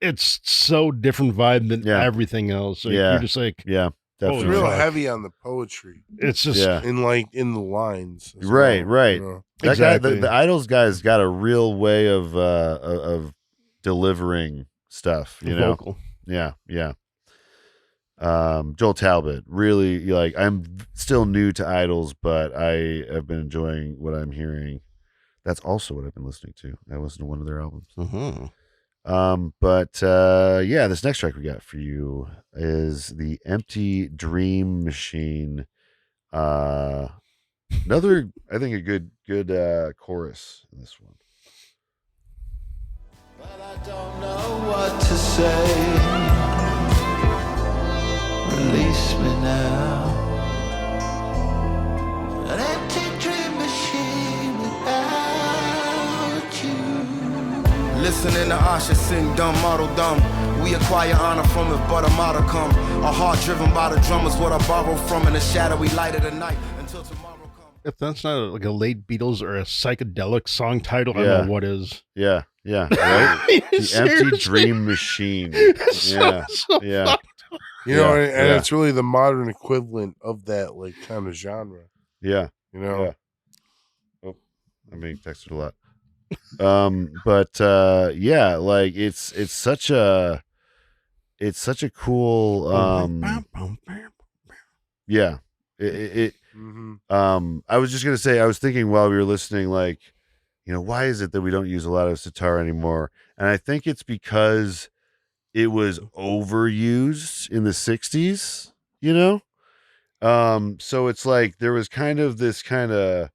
C: it's so different vibe than everything else. Like, you're just like,
B: definitely.
D: It's real heavy on the poetry.
C: It's just
D: in the lines.
B: Right.
D: You know?
B: That
C: exactly.
B: guy, the Idols guy's got a real way of delivering stuff. You know,
C: vocal.
B: Yeah. Joel Talbot, really, like, I'm still new to Idols, but I have been enjoying what I'm hearing. That's also what I've been listening to. I listened to one of their albums. This next track we got for you is the Empty Dream Machine. Another, I think, a good chorus in this one.
J: But I don't know what to say. Release me now. An empty dream machine without you.
F: Listening to Asha sing dumb, model dumb. We acquire honor from it, but a model come. A heart driven by the drummers, what I borrow from in the shadowy light of the night until tomorrow comes.
C: If that's not like a late Beatles or a psychedelic song title, I don't know what is.
B: Yeah, right? The Empty Dream Machine. Yeah.
D: You know, and it's really the modern equivalent of that, like, kind of genre.
B: Yeah.
D: You know?
B: Yeah. Oh, I'm being texted a lot. Like, it's such a cool, I was just going to say, I was thinking while we were listening, like, you know, why is it that we don't use a lot of sitar anymore? And I think it's because it was overused in the 60s, you know? So it's like there was kind of this kind of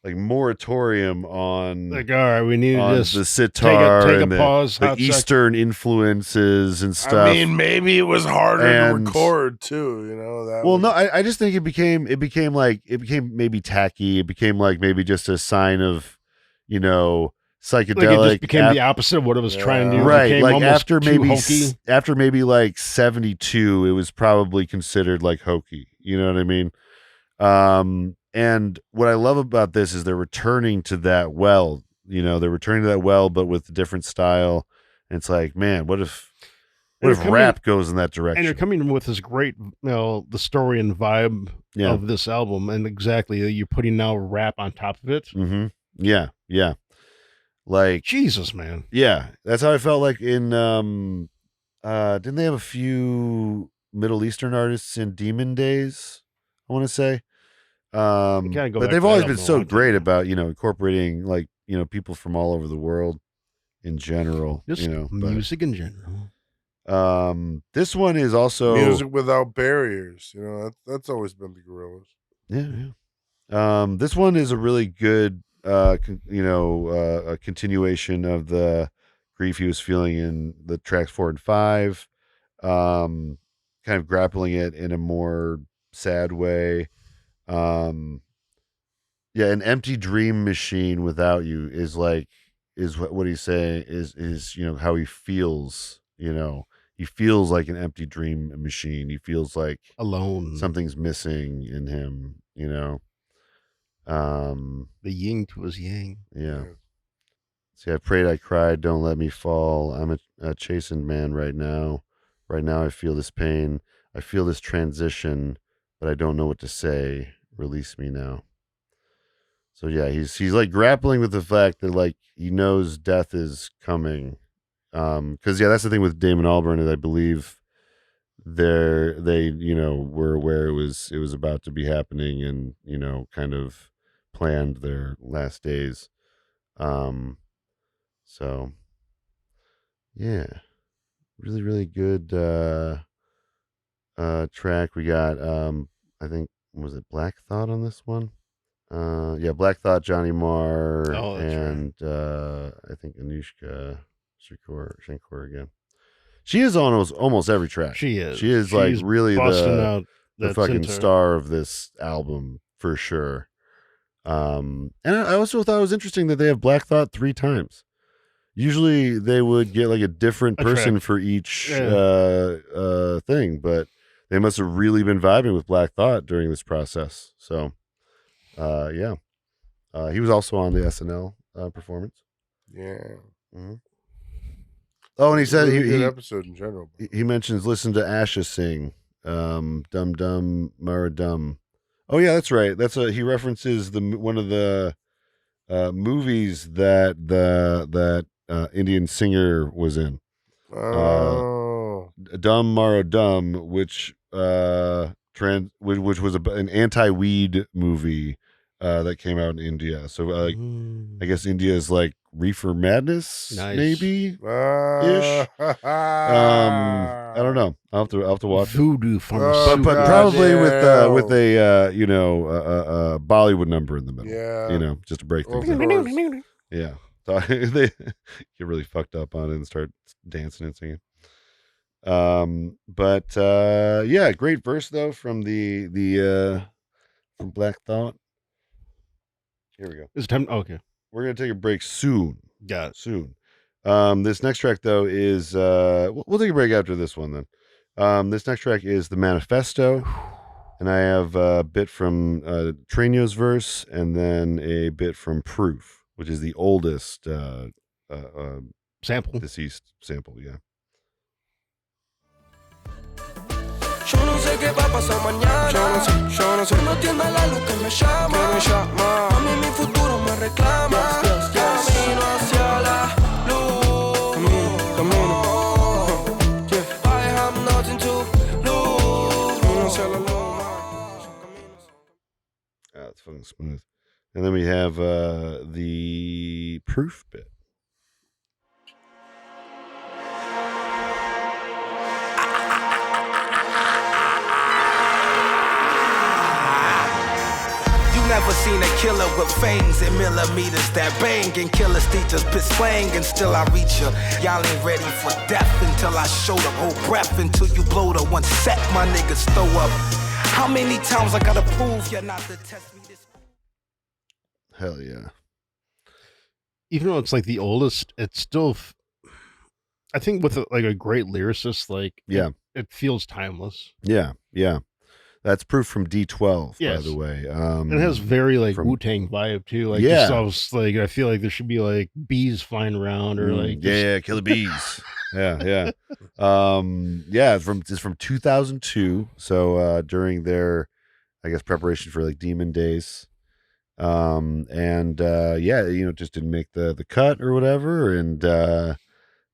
B: like moratorium on,
C: like, all right, we need to just
B: the sitar
C: take
B: and
C: a pause,
B: the Eastern influences and stuff.
D: I mean, maybe it was harder to record too, you know.
B: I just think it became maybe tacky. It became like maybe just a sign of, you know, psychedelic.
C: Like, it just became the opposite of what it was trying to do.
B: Right, like after
C: hokey.
B: maybe like 72, it was probably considered like hokey. You know what I mean? And what I love about this is they're returning to that well. You know, they're returning to that well, but with a different style. And it's like, man, what if rap goes in that direction?
C: And you're coming with this great, you know, the story and vibe of this album, and exactly you're putting now rap on top of it.
B: Mm-hmm. Yeah. Like,
C: Jesus, man.
B: Yeah, that's how I felt like in. Didn't they have a few Middle Eastern artists in Demon Days? I want to say. But they've always been so great about, you know, incorporating, like, you know, people from all over the world in general.
C: Just,
B: you know,
C: music in general.
B: This one is also
D: music without barriers. You know, that's always been the Gorillaz.
B: Yeah. This one is a really good, a continuation of the grief he was feeling in the tracks 4 and 5, kind of grappling it in a more sad way. An empty dream machine without you is what he's saying is, you know, how he feels. You know, he feels like an empty dream machine. He feels like
C: alone.
B: Something's missing in him, you know.
C: The yin to his yang.
B: Yeah. See, I prayed, I cried, don't let me fall. I'm a chastened man right now. Right now I feel this pain. I feel this transition, but I don't know what to say. Release me now. So yeah, he's like grappling with the fact that, like, he knows death is coming. Because that's the thing with Damon Albarn, is I believe they you know, were aware it was about to be happening, and, you know, kind of planned their last days. So yeah, really, really good track. We got I think, was it Black Thought on this one? Black Thought, Johnny Marr, and right. I think Anushka Shankar again. She is on almost every track.
C: She is.
B: She's like really the fucking
C: center.
B: star of this album for sure. And I also thought it was interesting that they have Black Thought 3 times. Usually they would get like a different person for each thing, but they must have really been vibing with Black Thought during this process. So, he was also on the SNL performance.
D: Yeah.
B: Mm-hmm. Oh, and he said
D: Really
B: he
D: good episode in general.
B: he mentions listen to Asha sing, Dum Dum Mara Dum. Oh yeah, that's right. He references one of the movies that that Indian singer was in.
D: Oh,
B: Dum Mara Dum, which which was an anti-weed movie that came out in India. So I guess India is like reefer madness, maybe ish. I don't know. I'll have to watch
C: Voodoo pharmaceutical.
B: but probably with a Bollywood number in the middle.
D: Yeah,
B: just to break things up. Yeah, so they get really fucked up on it and start dancing and singing. But yeah, great verse though from from Black Thought. Here we go.
C: It's time. Okay,
B: we're gonna take a break soon.
C: Got it.
B: Soon. This next track though is we'll take a break after this one then. This next track is The Manifesto, and I have a bit from Trenio's verse and then a bit from Proof, which is the oldest
C: sample,
B: deceased sample. Yeah.
K: Yo no sé qué va a pasar mañana. Yo no sé. No entienda la luz que me llama. A mí mi futuro me reclama. Camino hacia la luz. Camino. I have nothing to lose. Camino hacia la luz.
B: It's fucking smooth. And then we have the Proof bit.
L: Never seen a killer with fangs and millimeters that bang and killer teachers piss slang and still I reach ya. Y'all ain't ready for death until I show the whole breath until you blow the one set my niggas throw up. How many times I gotta prove you're not to test me this?
B: Hell yeah.
C: Even though it's like the oldest, it's still I think with like a great lyricist, like it feels timeless.
B: Yeah. That's Proof from D12, by the way.
C: It has very like Wu-Tang vibe too. Like I feel like there should be like bees flying around or like
B: killer bees. yeah. It's from 2002. So during their, I guess, preparation for like Demon Days, just didn't make the cut or whatever, and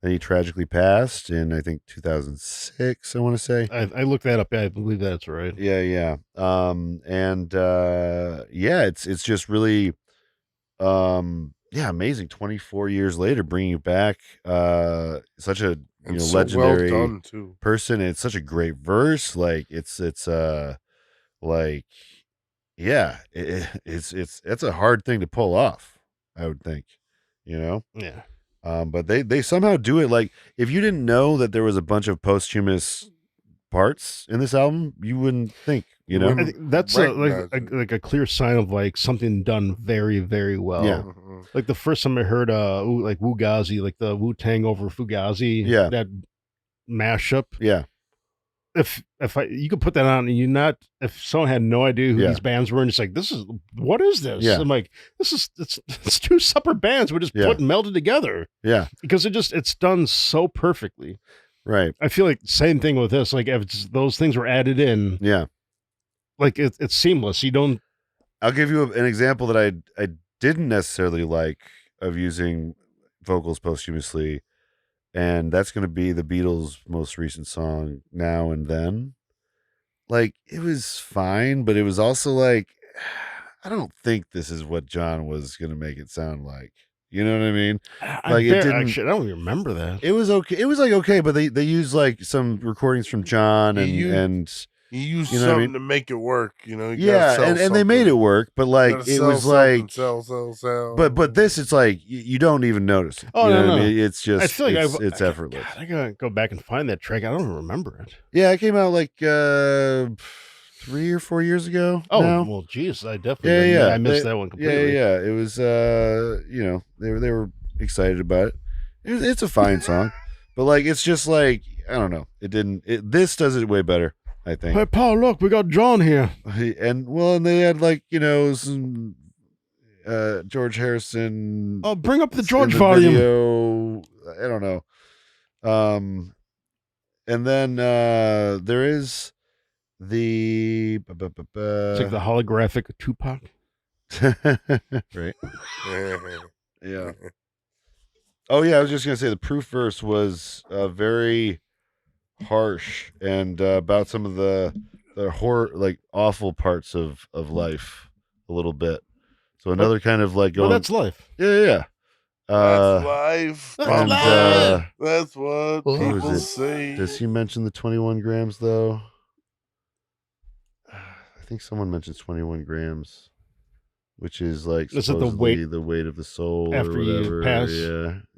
B: then he tragically passed in, I think, 2006, I want to say.
C: I looked that up. I believe that's right.
B: Yeah. It's just really, amazing. 24 years later, bringing you back such a legendary
D: well done, too.
B: person. It's such a great verse. Like, it's a hard thing to pull off, I would think,
C: Yeah.
B: But they somehow do it. Like, if you didn't know that there was a bunch of posthumous parts in this album, you wouldn't think,
C: I think that's like a clear sign of like something done very, very well.
B: Yeah.
C: Like the first time I heard like Wugazi, like the Wu-Tang over Fugazi, that mashup.
B: Yeah.
C: If you could put that on and if someone had no idea who these bands were and it's like, what is this?
B: Yeah.
C: I'm like, it's two separate bands we just put and melded together.
B: Yeah.
C: Because it's done so perfectly.
B: Right.
C: I feel like same thing with this. Like if those things were added in.
B: Yeah.
C: Like it's seamless.
B: I'll give you an example that I didn't necessarily like of using vocals posthumously. And that's going to be the Beatles' most recent song, Now and Then. Like, it was fine, but it was also like, I don't think this is what John was going to make it sound like. You know what I mean?
C: Like, it didn't. Actually, I don't even remember that.
B: It was okay. It was like okay, but they used like some recordings from John and
D: you used something to make it work. You
B: and they made it work, but like it was like
D: sell.
B: But this, it's like you don't even notice it.
C: Oh,
B: you know
C: no.
B: what I mean? It's just
C: I feel like
B: it's effortless.
C: God, I gotta go back and find that track. I don't even remember it.
B: Yeah, it came out like 3 or 4 years ago.
C: Oh,
B: now.
C: Well, geez, I definitely I missed that one completely.
B: Yeah. It was they were excited about it. It's a fine song, but like it's just like I don't know. This does it way better, I think.
C: Hey, Paul, look, we got John here.
B: And they had like some George Harrison.
C: Oh, bring up the George volume.
B: Video. I don't know. And then there is the
C: It's like the holographic Tupac.
B: right. Yeah. Oh yeah, I was just gonna say the proof verse was very harsh and about some of the horror, like awful parts of life a little bit. So another kind of like going.
C: Well, that's life.
B: Yeah.
D: That's life.
B: And,
D: that's what people say.
B: Does he mention the 21 grams though? I think someone mentions 21 grams, which is like
C: is it the weight
B: of the soul
C: after
B: or whatever.
C: You pass?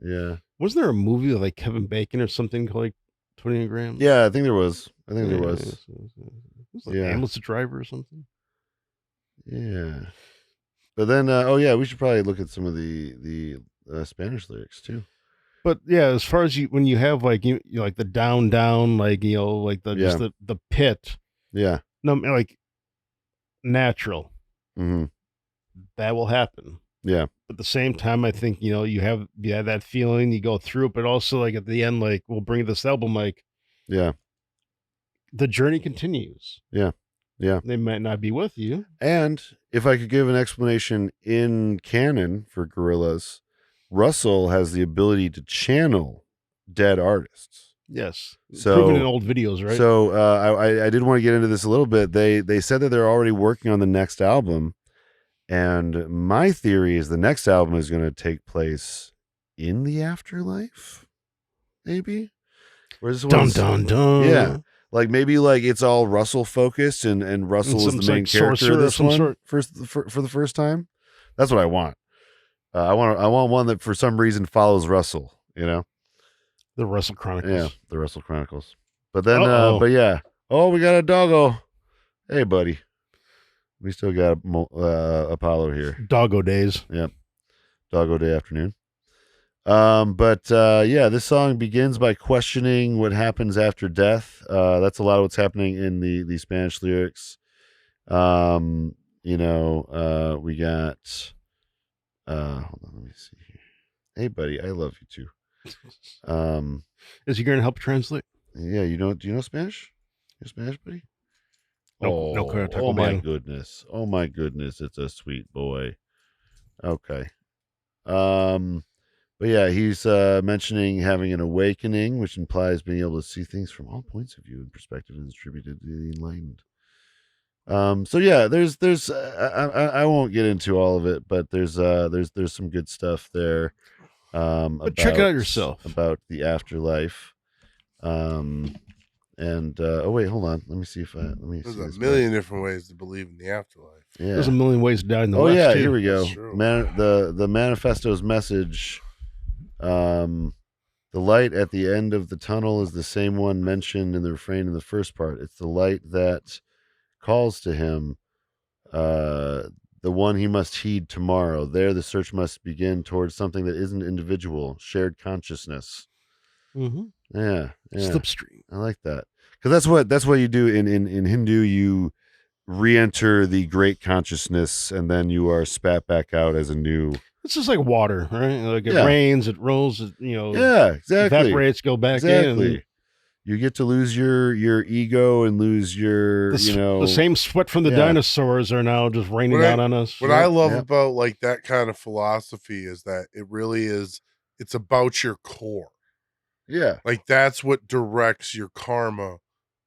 B: Yeah.
C: Wasn't there a movie with like Kevin Bacon or something called like 21 grams?
B: Yeah, I think there was. There was.
C: It was like Ambulance Driver or something.
B: Yeah. But then, we should probably look at some of the Spanish lyrics too.
C: But yeah, as far as when you have like you like the down, like like just the pit.
B: Yeah.
C: No, like natural.
B: Mm-hmm.
C: That will happen.
B: Yeah.
C: But at the same time, I think you have that feeling, you go through it, but also like at the end, like we'll bring this album, like the journey continues.
B: Yeah.
C: They might not be with you.
B: And if I could give an explanation in canon for Gorillaz, Russell has the ability to channel dead artists.
C: Yes.
B: So
C: proven in old videos, right?
B: So I did want to get into this a little bit. They said that they're already working on the next album. And my theory is the next album is going to take place in the afterlife, maybe. Whereas
C: dun dun dun.
B: Yeah, like maybe like it's all Russell focused, and Russell is the main character of this one for the first time. That's what I want. I want one that for some reason follows Russell. The
C: Russell Chronicles.
B: Yeah, the Russell Chronicles. But then, but yeah. Oh, we got a doggo. Hey, buddy. We still got Apollo here.
C: Doggo days.
B: Yep. Doggo day afternoon. This song begins by questioning what happens after death. That's a lot of what's happening in the Spanish lyrics. We got hold on, let me see here. Hey buddy, I love you too.
C: Is he going to help translate?
B: Yeah, do you know Spanish? You Spanish, buddy?
C: No,
B: my goodness. Oh my goodness, it's a sweet boy. Okay. But yeah, he's mentioning having an awakening, which implies being able to see things from all points of view and perspective and attributed to the enlightened. So yeah, there's I won't get into all of it, but there's some good stuff there.
C: But check it out yourself
B: about the afterlife. Oh wait, hold on. Let me see.
D: There's a million different ways to believe in the afterlife.
B: Yeah.
C: There's a million ways to die in the West.
B: Oh yeah,
C: too.
B: here we go. The manifesto's message. The light at the end of the tunnel is the same one mentioned in the refrain in the first part. It's the light that calls to him, the one he must heed tomorrow. There the search must begin towards something that isn't individual, shared consciousness.
C: Mm-hmm.
B: Yeah.
C: Slipstream.
B: I like that, because that's what you do in Hindu. You re-enter the great consciousness, and then you are spat back out as a new.
C: It's just like water, right? Like it rains, it rolls,
B: yeah, exactly.
C: Evaporates, go back in.
B: You get to lose your ego and lose your,
C: the same sweat from the dinosaurs are now just raining down on us.
D: What I love about like that kind of philosophy is that it really is. It's about your core.
B: Yeah,
D: like that's what directs your karma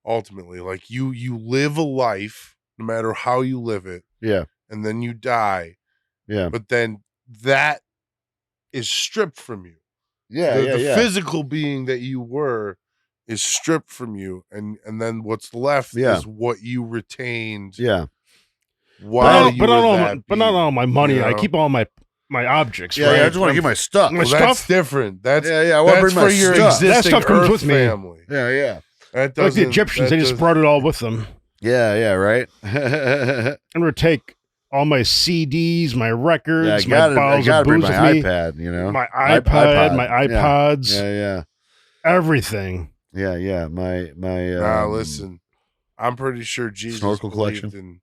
D: ultimately. Like you live a life no matter how you live it.
B: Yeah,
D: and then you die.
B: Yeah,
D: but then that is stripped from you.
B: The
D: physical being that you were is stripped from you, and then what's left is what you retained.
B: Yeah.
D: But
C: not all my money. I keep all my objects.
B: Yeah,
C: right?
B: I just want to get my stuff.
C: My stuff?
D: That's different. That's
B: I want to bring my
D: your
B: stuff.
C: That stuff comes
D: Earth
C: with me.
D: Family.
B: Yeah.
C: Like the Egyptians, they just brought it all with them.
B: Yeah, right.
C: I'm gonna take all my CDs, my records, my bottles of booze with me,
B: iPad,
C: my iPad, my iPods,
B: yeah,
C: everything.
B: Yeah. My
D: listen, I'm pretty sure Jesus
B: snorkel
D: believed
B: collection
D: in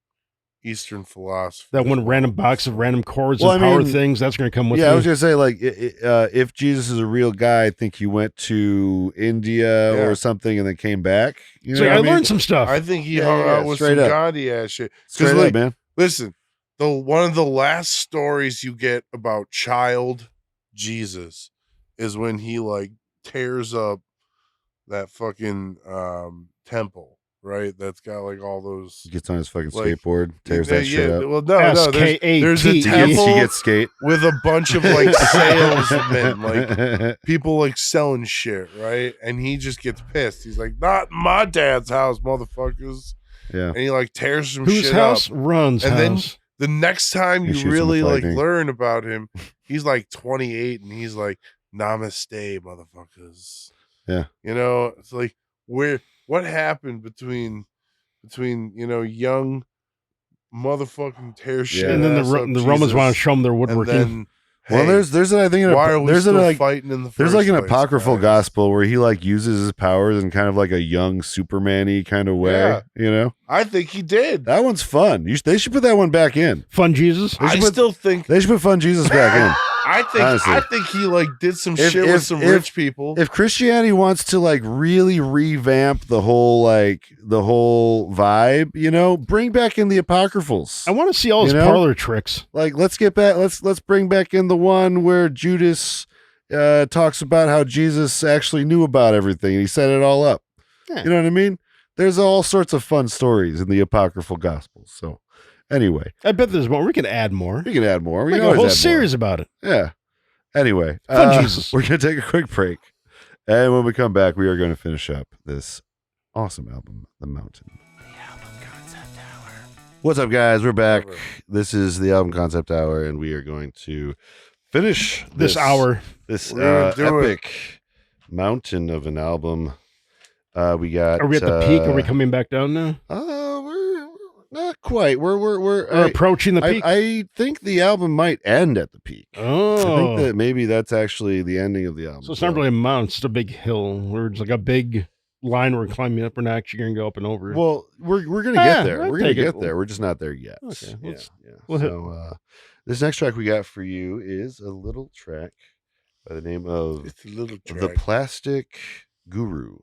D: Eastern philosophy.
C: That one random box of random chords and power things, that's going to come with
B: Yeah,
C: me.
B: I was going to say, like, if Jesus is a real guy, I think he went to India or something and then came back. You know
C: so I
B: mean?
C: learned some stuff.
D: I think he hung out with some Gandhi ass shit.
B: Straight up, man.
D: Listen, one of the last stories you get about child Jesus is when he like tears up that fucking temple. Right, that's got like all those.
B: He gets on his fucking skateboard, tears that shit up.
D: Well, no, there's a temple
B: he gets skate
D: with a bunch of like salesmen, like people like selling shit, right? And he just gets pissed. He's like, "Not my dad's house, motherfuckers!"
B: Yeah,
D: and he like tears some
C: Whose
D: shit
C: house
D: up.
C: runs
D: and
C: house?
D: Then the next time
B: He
D: you
B: shoots
D: really
B: him with
D: like
B: lightning.
D: learn about him, he's like 28, and he's like, "Namaste, motherfuckers."
B: Yeah,
D: you know, it's like what happened between young motherfucking tear shit,
C: and then the Romans want to show them their woodworking.
B: There's I think
D: why are we
B: there's
D: still
B: like
D: fighting in the
B: there's
D: first
B: like an
D: place,
B: apocryphal
D: guys?
B: gospel where he like uses his powers in kind of like a young Superman-y kind of way.
D: Yeah.
B: You know,
D: I think he did.
B: That one's fun. They should put that one back in.
C: Fun Jesus.
D: I still think
B: they should put Fun Jesus back in.
D: I think he like did some shit with some rich people.
B: If Christianity wants to like really revamp the whole vibe, you know, bring back in the apocryphals.
C: I want to see all his parlor tricks.
B: Like let's bring back in the one where Judas talks about how Jesus actually knew about everything and he set it all up.
C: Yeah.
B: You know what I mean? There's all sorts of fun stories in the apocryphal gospels. So anyway,
C: I bet there's more. We can add more.
B: We can add more. We
C: Make
B: can
C: a whole
B: always add
C: series about it.
B: Yeah. Anyway,
C: Fun Jesus.
B: We're going to take a quick break. And when we come back, we are going to finish up this awesome album, The Mountain. What's up, guys? We're back. This is the Album Concept Hour, and we are going to finish
C: this hour.
B: This
D: We're gonna do
B: epic mountain of an album. We got.
C: Are we at the peak? Are we coming back down now?
B: We're not quite. We're
C: approaching the peak.
B: I think the album might end at the peak.
C: Oh,
B: I think that maybe that's actually the ending of the album.
C: So it's not really a mountain; it's a big hill. Where it's like a big line we're climbing up. We're not actually going to go up and over.
B: Well, we're going to get there.
C: I'll
B: We're going to
C: take it.
B: get there. We're just not there yet.
C: Okay,
B: Yeah.
C: we'll hit-
B: So this next track we got for you is a little track by the name of
D: It's a little
B: The
D: track.
B: Plastic Guru.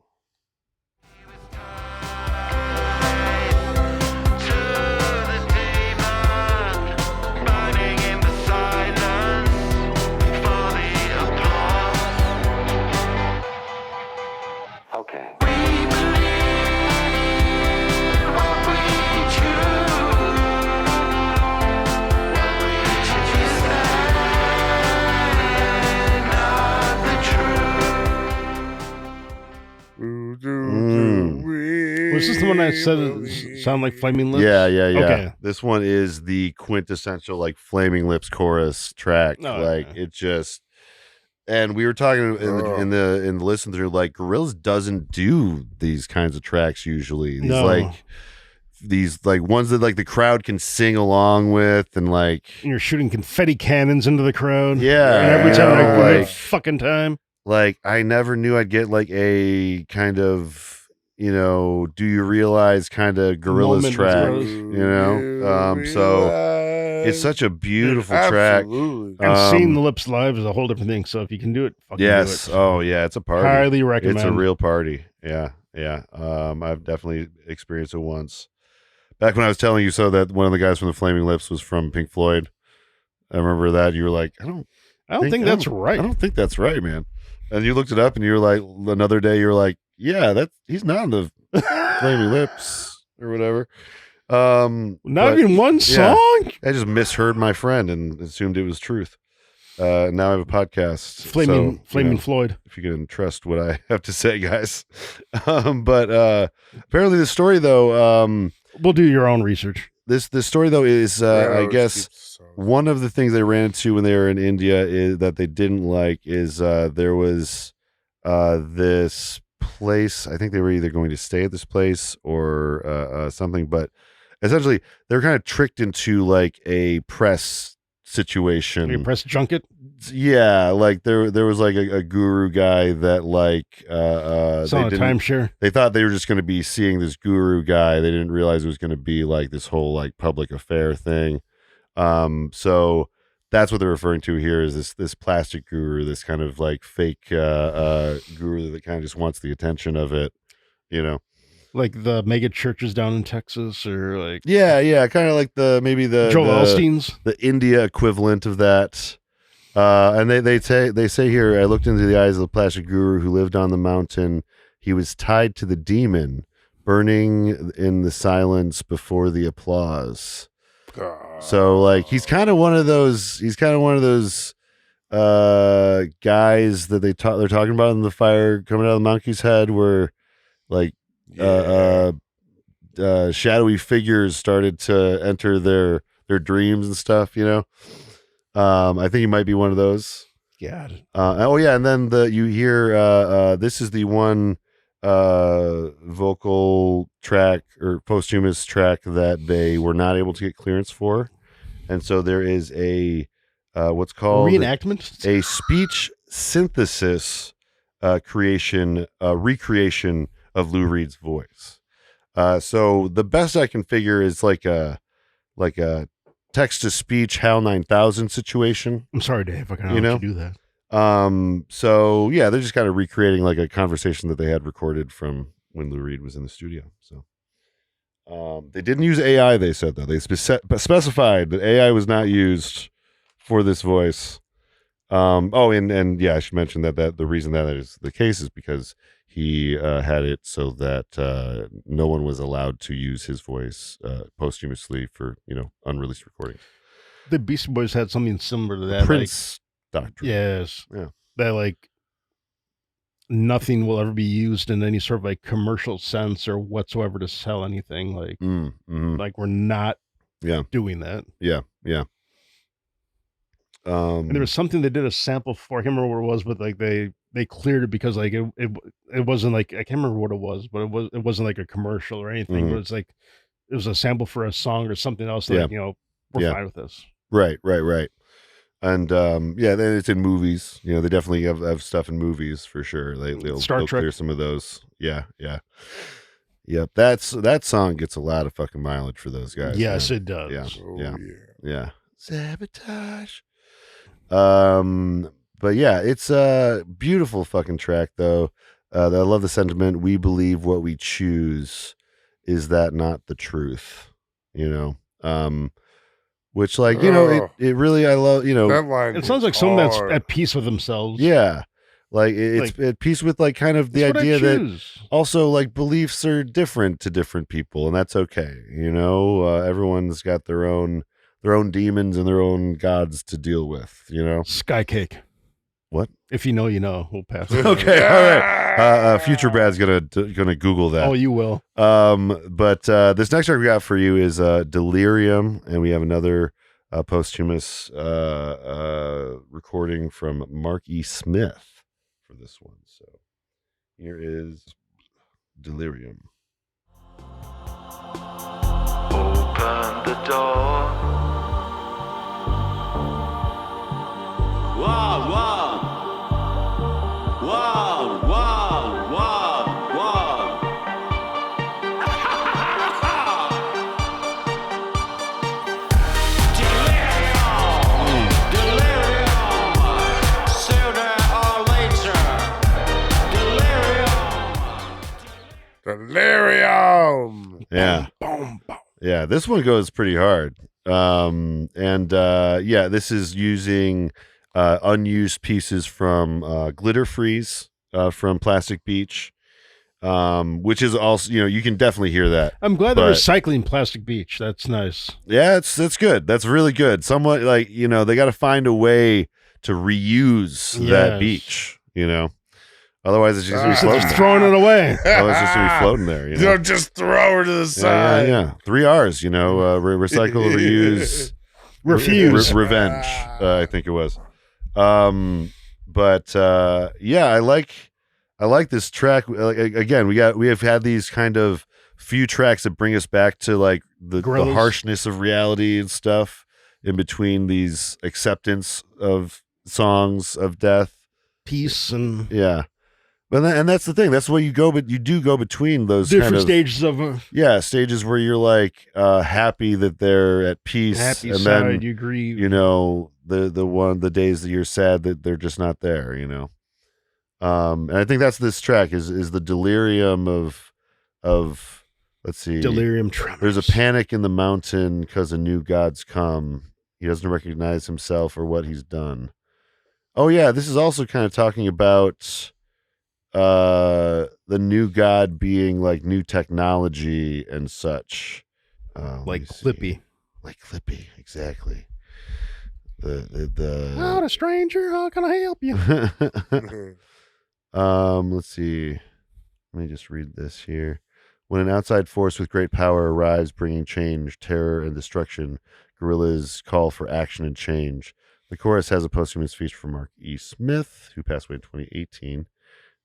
M: Okay.
C: Was this the one I said it sound like Flaming Lips?
B: Yeah.
C: Okay.
B: This one is the quintessential like Flaming Lips chorus track.
C: Oh,
B: like
C: yeah.
B: it just. And we were talking in the listen through, like Gorillaz doesn't do these kinds of tracks usually. These ones that like the crowd can sing along with, and like
C: And you're shooting confetti cannons into the crowd.
B: Yeah,
C: And every time
B: you know,
C: I
B: like-
C: fucking time.
B: like I never knew I'd get like a kind of, you know, do you realize kind of Gorillaz
C: Moment
B: track,
C: with
B: you know? So it's such a beautiful track.
D: Absolutely.
C: And seeing the Lips live is a whole different thing. So if you can do it, fucking
B: Yes.
C: do it.
B: Oh yeah, it's a party.
C: Highly recommend.
B: It's a real party. Yeah. I've definitely experienced it once. Back when I was telling you so that one of the guys from the Flaming Lips was from Pink Floyd. I remember that. You were like, I don't
C: think that's right.
B: I don't think that's right, man. And you looked it up and you were like, another day you were like, yeah, he's not in the Flaming Lips or whatever.
C: Not even one
B: yeah,
C: song?
B: I just misheard my friend and assumed it was truth. Now I have a podcast.
C: Flaming
B: you know,
C: Floyd.
B: If you can trust what I have to say, guys. But apparently the story though,
C: we'll do your own research.
B: This story though is I guess one of the things they ran into when they were in India is that they didn't like is there was this place. I think they were either going to stay at this place or something, but essentially they were kind of tricked into like a press situation.
C: You press junket.
B: Yeah, like there was like a guru guy that like
C: it's on a timeshare.
B: They thought they were just going to be seeing this guru guy. They didn't realize it was going to be like this whole like public affair thing. So that's what they're referring to here is this plastic guru, this kind of like fake guru that kind of just wants the attention of it, you know.
C: Like the mega churches down in Texas, or like
B: yeah, kind of like maybe the
C: Joel Osteen's,
B: the India equivalent of that. And they say here, I looked into the eyes of the plastic guru who lived on the mountain. He was tied to the demon, burning in the silence before the applause. So like he's kind of one of those. He's kind of one of those guys that they're talking about in the fire coming out of the monkey's head, where like shadowy figures started to enter their dreams and stuff, you know. I think he might be one of those.
C: God.
B: Oh yeah, and then you hear this is the one vocal track or posthumous track that they were not able to get clearance for, and so there is a what's called
C: reenactment,
B: a speech synthesis recreation of Lou Reed's voice. So the best I can figure is like a text-to-speech HAL 9000 situation.
C: I'm sorry, Dave. I can't let you do that.
B: So yeah, they're just kind of recreating like a conversation that they had recorded from when Lou Reed was in the studio. So they didn't use AI. They said though they specified that AI was not used for this voice. And yeah, I should mention that the reason that is the case is because he had it so that no one was allowed to use his voice posthumously for unreleased recordings.
C: The Beastie Boys had something similar to that.
B: Prince doctrine.
C: Yes.
B: Yeah.
C: That like nothing will ever be used in any sort of like commercial sense or whatsoever to sell anything. Like, like we're not doing that.
B: Yeah. Yeah.
C: And there was something they did a sample for. I can't remember what it was, but like they cleared it because like it wasn't like, I can't remember what it was, but it wasn't like a commercial or anything. But it's like it was a sample for a song or something else. Like we're fine with this.
B: Right. And then it's in movies. They definitely have stuff in movies for sure. They'll clear some of those. Yeah. Yep. That song gets a lot of fucking mileage for those guys.
C: Yes,
B: man.
C: it does.
B: Yeah. Sabotage. But yeah, it's a beautiful fucking track though. I love the sentiment. We believe what we choose. Is that not the truth? Which like, it really, I love,
D: that line.
C: It sounds like someone that's at peace with themselves.
B: Yeah. Like it's at peace with like kind of the idea that also like beliefs are different to different people, and that's okay. Everyone's got their own demons and their own gods to deal with,
C: Sky cake.
B: What?
C: If you know, we'll pass.
B: Okay, all right. Future Brad's gonna Google that.
C: Oh, you will.
B: But this next track we got for you is Delirium, and we have another posthumous recording from Mark E. Smith for this one. So here is Delirium.
H: Open the door. Wow, wow. Wow, wow, wow, wow. Delirium. Sooner or later.
D: Delirium.
B: Yeah.
C: Boom, boom.
B: Yeah, this one goes pretty hard. This is using unused pieces from Glitter Freeze from Plastic Beach, which is also, you can definitely hear that.
C: I'm glad they're recycling Plastic Beach. That's nice.
B: Yeah, that's good. That's really good. Somewhat like, they got to find a way to reuse that beach, Otherwise, it's just going to be floating.
C: Throwing it away.
B: Otherwise, it's just going to be floating there.
D: Don't just throw her to the side.
B: Yeah. 3 R's, recycle, reuse,
C: refuse,
B: revenge. I think it was. I like this track. Again, we have had these kind of few tracks that bring us back to like the harshness of reality and stuff. in between these acceptance of songs of death,
C: peace, and
B: and that's the thing. That's why you go, but you do go between those
C: different stages of
B: stages where you're like happy that they're at peace,
C: happy
B: and
C: side,
B: then
C: you grieve.
B: the days that you're sad that they're just not there. And I think that's this track is the delirium of let's see,
C: delirium tremors.
B: There's a panic in the mountain because a new god's come. He doesn't recognize himself or what he's done. Oh yeah, this is also kind of talking about the new god being like new technology and such.
C: Like Clippy.
B: Like Clippy, exactly. The
C: Out a stranger, how can I help you?
B: Let's see. Let me just read this here. When an outside force with great power arrives, bringing change, terror, and destruction, Gorillaz call for action and change. The chorus has a posthumous feature from Mark E. Smith, who passed away in 2018.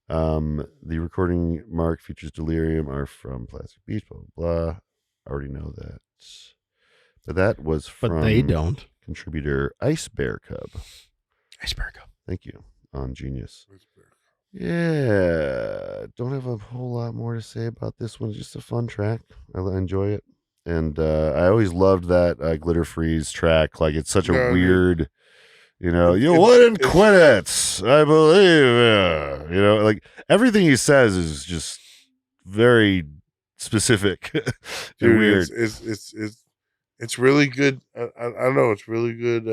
B: The recording Mark features Delirium are from Plastic Beach, blah, blah, blah. I already know that. But that was from
C: but they don't.
B: Contributor Ice Bear Cub.
C: Ice Bear Cub.
B: Thank you. On Genius. Yeah, don't have a whole lot more to say about this one. It's just a fun track. I enjoy it, and I always loved that Glitter Freeze track. Like it's such a weird, you wouldn't quit it. I believe, like everything he says is just very specific
D: Dude,
B: and weird.
D: It's really good. I don't know. It's really good.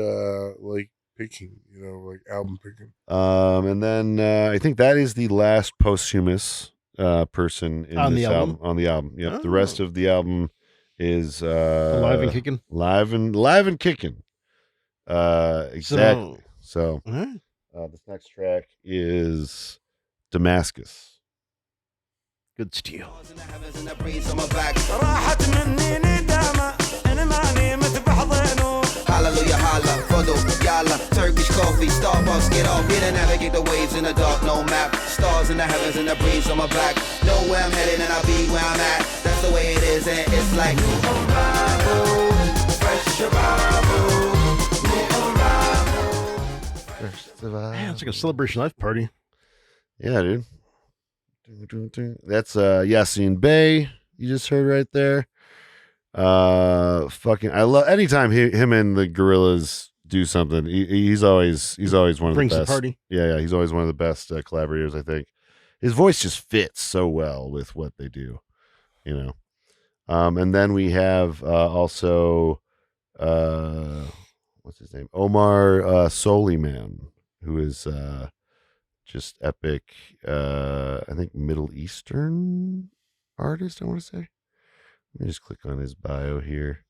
D: Like picking, like album picking.
B: And then I think that is the last posthumous person in this album. On the album. Yep.
C: Oh.
B: The rest of the album is
C: Alive and kicking.
B: Live and kicking. Exactly. So this next track is Damascus.
C: Good steel.
F: Hallelujah, holla, photo, yalla, Turkish coffee, Starbucks, get off, here to navigate the waves in the dark, no map, stars in the heavens and the breeze on my back, know where I'm headed and I'll be where I'm at, that's the way it is and it's like, new arrival, fresh arrival, new arrival.
C: Man, it's like a celebration life party.
B: Yeah, dude. That's Yassine Bey, you just heard right there. I love anytime him and the Gorillaz do something. He's always one of
C: Brings
B: the best.
C: The party.
B: Yeah, he's always one of the best collaborators. I think his voice just fits so well with what they do, And then we have also what's his name, Omar Soliman, who is just epic. I think Middle Eastern artist. I want to say. Let me just click on his bio here.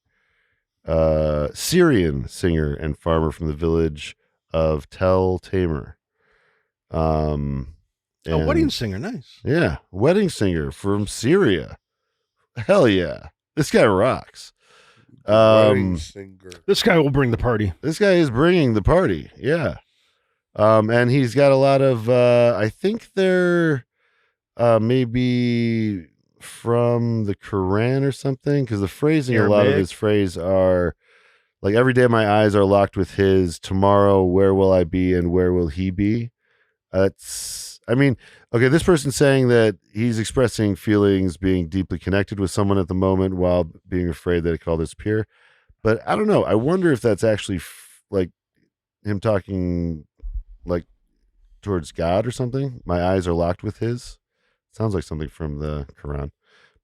B: Syrian singer and farmer from the village of Tel Tamer.
C: A wedding singer, nice.
B: Yeah, wedding singer from Syria. Hell yeah, this guy rocks.
D: Wedding singer.
C: This guy will bring the party.
B: This guy is bringing the party. Yeah, and he's got a lot of. I think they're maybe from the Quran or something, because the phrasing, Arabic. A lot of his phrase are like, every day my eyes are locked with his, tomorrow where will I be and where will he be. This person's saying that he's expressing feelings, being deeply connected with someone at the moment while being afraid that it could all disappear. But I don't know, I wonder if that's actually like him talking like towards God or something. My eyes are locked with his. Sounds like something from the Quran,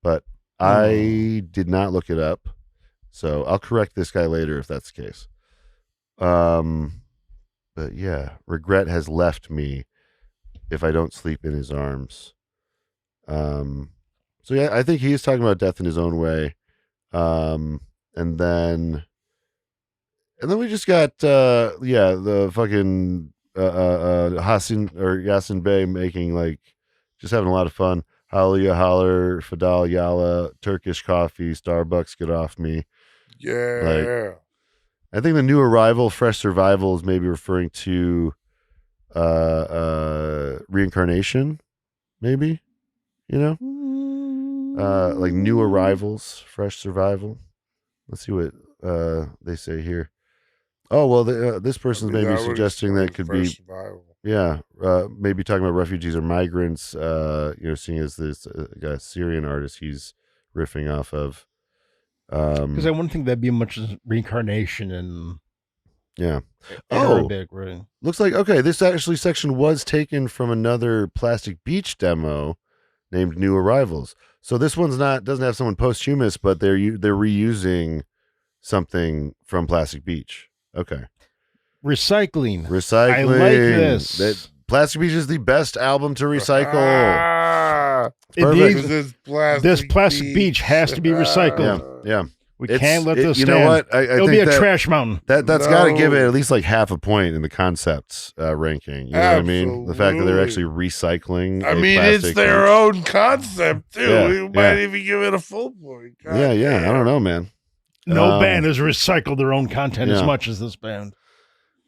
B: but I did not look it up, so I'll correct this guy later if that's the case. But yeah, regret has left me if I don't sleep in his arms. So yeah, I think he is talking about death in his own way. And then we just got the fucking Yasin Bey making like. Just having a lot of fun. Hallelujah, holler, Fadal, Yalla, Turkish coffee, Starbucks, get off me.
D: Yeah.
B: I think the new arrival, fresh survival, is maybe referring to reincarnation, maybe, like new arrivals, fresh survival. Let's see what they say here. Oh well, this person's maybe suggesting that could be
D: survival.
B: Maybe talking about refugees or migrants. Seeing as this guy, Syrian artist, he's riffing off of.
C: Because I wouldn't think that'd be much as reincarnation and Arabic, right?
B: Looks like this actually section was taken from another Plastic Beach demo named New Arrivals. So this one's doesn't have someone posthumous, but they're reusing something from Plastic Beach. Okay.
C: Recycling.
B: I like
C: this.
B: Plastic Beach is the best album to recycle.
C: This Plastic Beach has to be recycled.
B: Yeah.
C: We can't let this stand.
B: You know what?
C: It'll be a trash mountain.
B: That's got to give it at least like half a point in the concepts ranking. You know what I mean? The fact that they're actually recycling.
D: I mean, it's their own concept too. We might even give it a full point. God damn.
B: I don't know, man.
C: No band has recycled their own content as much as this band.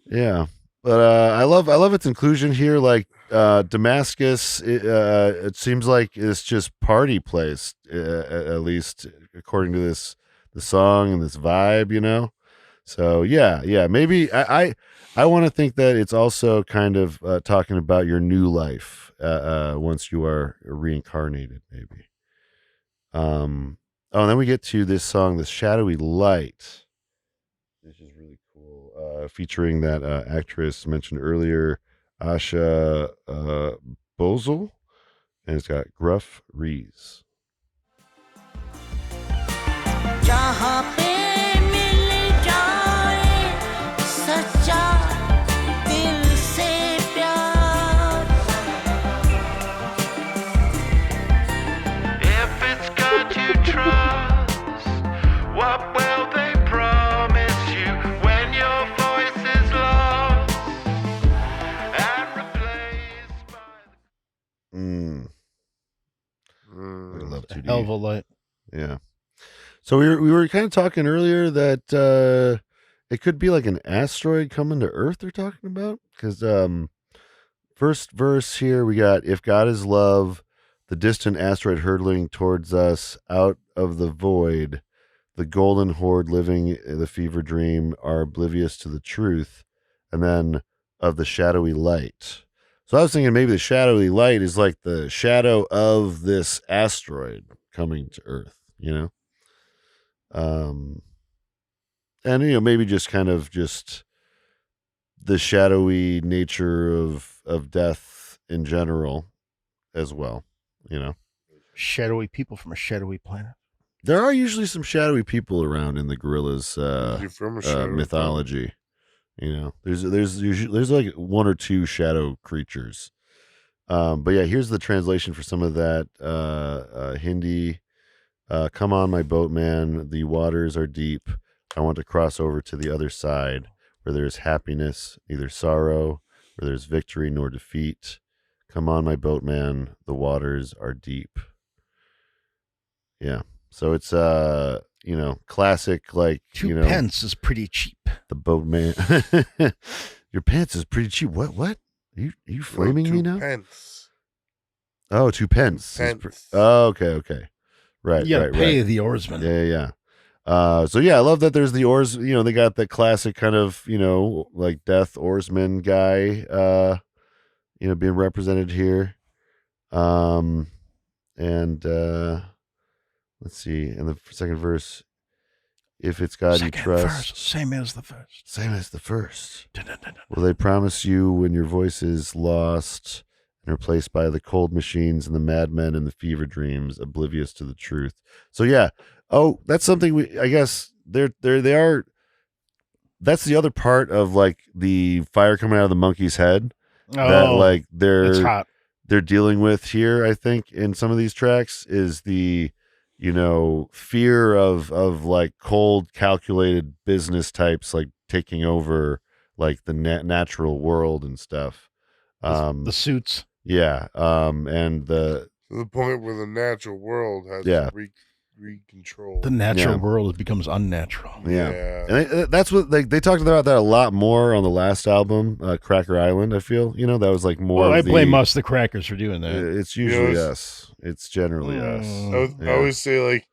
B: Yeah, but I love its inclusion here. Like Damascus, it seems like it's just party place, at least according to the song and this vibe, you know. So yeah, maybe I want to think that it's also kind of talking about your new life once you are reincarnated, maybe. And then we get to this song, "The Shadowy Light," which is really cool, featuring that actress mentioned earlier, Asha Bozel, and it's got Gruff Rees.
H: What will they promise you when your voice is lost and replaced by
B: I love 2D.
C: Hell of a light.
B: Yeah. So we were kind of talking earlier that it could be like an asteroid coming to Earth they're talking about, because first verse here we got, "If God is love, the distant asteroid hurtling towards us out of the void, the golden horde living the fever dream are oblivious to the truth," and then "of the shadowy light." So I was thinking maybe the shadowy light is like the shadow of this asteroid coming to Earth, you know? And, you know, maybe just kind of just the shadowy nature of death in general as well, you know?
C: Shadowy people from a shadowy planet.
B: There are usually some shadowy people around in the Gorillaz mythology. You know, there's usually like one or two shadow creatures. But yeah, here's the translation for some of that Hindi. "Come on, my boatman, the waters are deep. I want to cross over to the other side, where there is happiness, neither sorrow, where there is victory nor defeat. Come on, my boatman, the waters are deep." Yeah. So it's you know, classic, like,
C: Two pence is pretty cheap.
B: The boatman. Your pants is pretty cheap. What? Are you flaming me now?
D: 2 pence.
B: Oh, 2 pence. Okay. Right.
C: You gotta pay the oarsman.
B: Yeah. So yeah, I love that there's the oars. You know, they got the classic kind of, you know, like death oarsman guy, you know, being represented here. And let's see. In the second verse, "If it's God you trust."
C: Same as the first.
B: Same as the first. "Will they promise you when your voice is lost and replaced by the cold machines and the madmen and the fever dreams, oblivious to the truth?" So yeah. Oh, that's something I guess they are. That's the other part of like the fire coming out of the monkey's head that like they're dealing with here. I think in some of these tracks is the, you know, fear of like cold, calculated business types like taking over like the natural world and stuff.
C: The suits.
B: Yeah. And
D: to the point where the natural world has to re-control.
C: The natural world becomes unnatural.
B: Yeah. And that's what they talked about that a lot more on the last album, Cracker Island. I feel, you know, that was like more.
C: Well, I blame us, the Crackers, for doing that.
B: It's usually us. It's generally us.
D: I always say, like,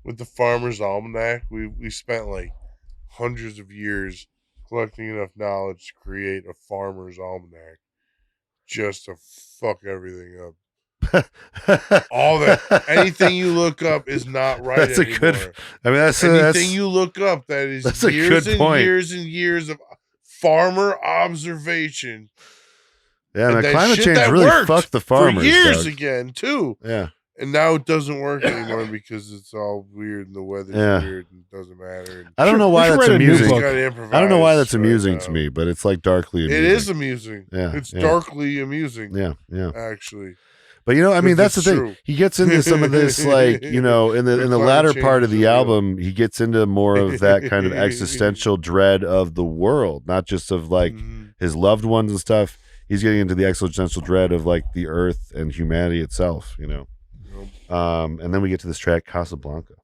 D: with the Farmer's Almanac, we spent like hundreds of years collecting enough knowledge to create a farmer's almanac just to fuck everything up. All that, anything you look up is not right
B: That's
D: anymore.
B: a good. I mean,
D: anything you look up that is years and
B: point.
D: years and years of farmer observation.
B: Yeah, and climate change really fucked the farmers
D: for years
B: Doug.
D: again too.
B: Yeah,
D: and now it doesn't work anymore because it's all weird and the weather's weird and it doesn't matter.
B: I don't know why that's amusing. I don't know why that's amusing
D: right
B: to me, but it's like darkly amusing.
D: It is amusing.
B: Yeah,
D: it's darkly amusing.
B: Yeah,
D: actually.
B: But I mean, that's the thing.
D: True.
B: He gets into some of this, like in the latter part of the album, he gets into more of that kind of existential dread of the world, not just of like his loved ones and stuff. He's getting into the existential dread of like the earth and humanity itself, Yep. And then we get to this track, Casablanca.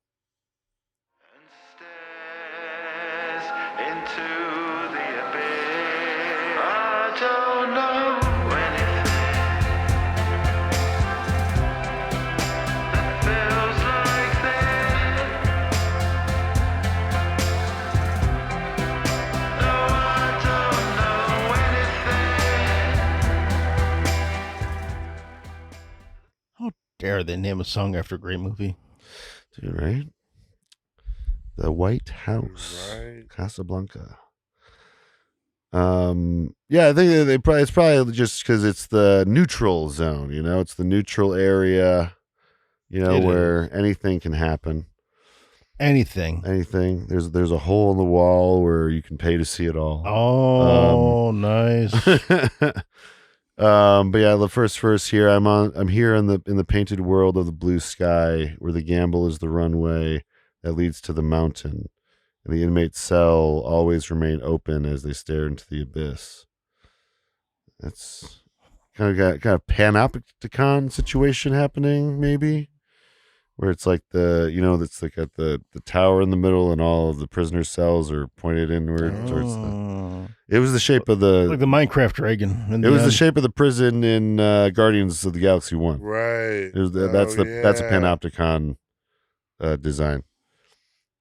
C: Dare they name a song after a great movie?
B: Dude, right? The White House, right. Casablanca. Yeah, I think it's probably just because it's the neutral zone. It's the neutral area. Where anything can happen.
C: Anything.
B: There's a hole in the wall where you can pay to see it all.
C: Oh, nice.
B: But yeah, the first verse here, I'm here in the painted world of the blue sky, where the gamble is the runway that leads to the mountain, and the inmate's cell always remain open as they stare into the abyss. That's kind of panopticon situation happening, maybe, where it's like that's like at the tower in the middle, and all of the prisoners' cells are pointed inward towards the. It was the shape of
C: like the Minecraft dragon.
B: It was the shape of the prison in Guardians of the Galaxy 1.
D: Right.
B: That's a panopticon design.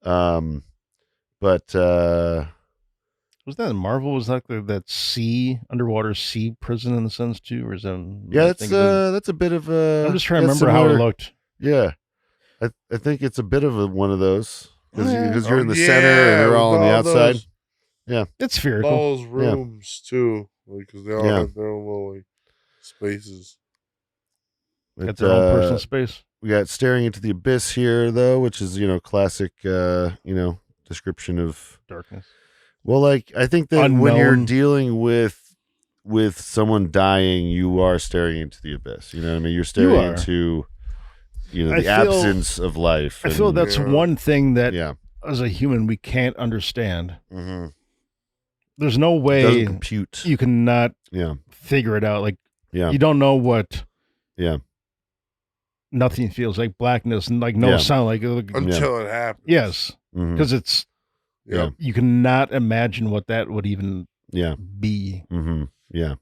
B: But
C: was that in Marvel? Was that that underwater sea prison in the sense too, or is that?
B: Yeah, that's a bit of a.
C: I'm just trying to remember how it looked.
B: Yeah, I think it's a bit of one of those because you're in the center and they're all on the outside. Yeah,
C: it's spherical.
D: All those rooms too, because they all have their own little spaces.
C: Got their own personal space.
B: We got staring into the abyss here, though, which is classic, description of
C: darkness.
B: Well, like I think that when you're dealing with someone dying, you are staring into the abyss. You know what I mean? You're staring into the absence of life.
C: I feel that's one thing that as a human we can't understand.
B: Mm-hmm.
C: There's no way
B: compute.
C: You cannot figure it out. Like you don't know what nothing feels like, blackness and like no sound, like
D: until it happens.
C: Yes, because it's you cannot imagine what that would even be.
B: Mm-hmm. Yeah.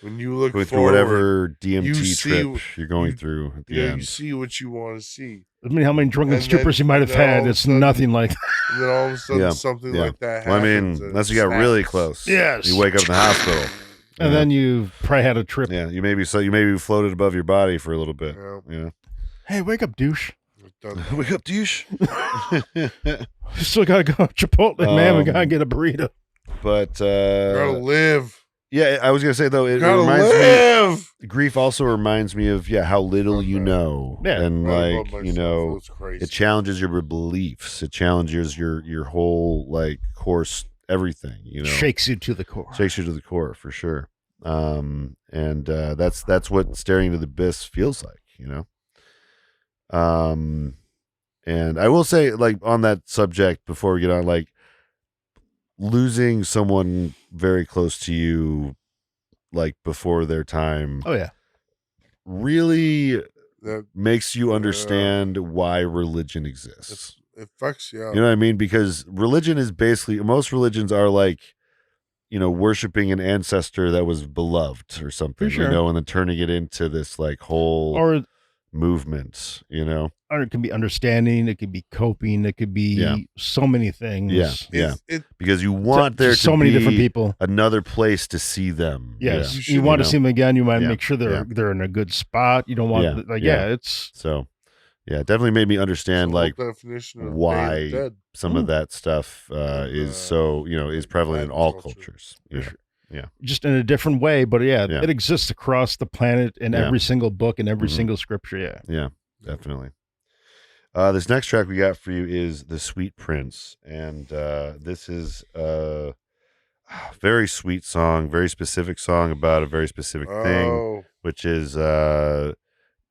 D: When you look
B: through whatever DMT trip you're going through at the end,
D: you see what you want to see.
C: I mean, how many drunken strippers you might have had? It's nothing like that.
D: And then all of a sudden, something like that happens.
B: Well, I mean, unless you got really close.
C: Yes.
B: You wake up in the hospital.
C: And then you probably had a trip.
B: Yeah, you maybe floated above your body for a little bit. Yeah.
C: Hey, wake up, douche.
B: Wake up, douche.
C: Still gotta go Chipotle, man. We gotta get a burrito.
B: But
D: gotta live.
B: Yeah, I was gonna say though, it reminds me. Grief also reminds me of how little you know, and like it challenges your beliefs. It challenges your whole course, everything.
C: Shakes you to the core.
B: Shakes you to the core for sure. And that's what staring into the abyss feels like. And I will say, on that subject before we get on, losing someone very close to you, before their time.
C: Oh yeah.
B: Really makes you understand why religion exists.
D: It fucks you up.
B: You know what I mean? Because religion is basically, most religions are worshiping an ancestor that was beloved or something,
C: For sure.
B: And then turning it into this whole
C: or
B: movement, you know.
C: Or it can be understanding, it could be coping, it could be so many things.
B: Because you want there to
C: so many
B: be
C: different people,
B: another place to see them.
C: Yes, you want to see them again. You want to make sure they're in a good spot. You don't want it's
B: so. Yeah, it definitely made me understand like why some of that stuff is so is prevalent in all cultures. Yeah,
C: just in a different way, but it exists across the planet in every single book and every single scripture.
B: Yeah, definitely. This next track we got for you is "The Sweet Prince," and this is a very sweet song, very specific song about a very specific thing, which is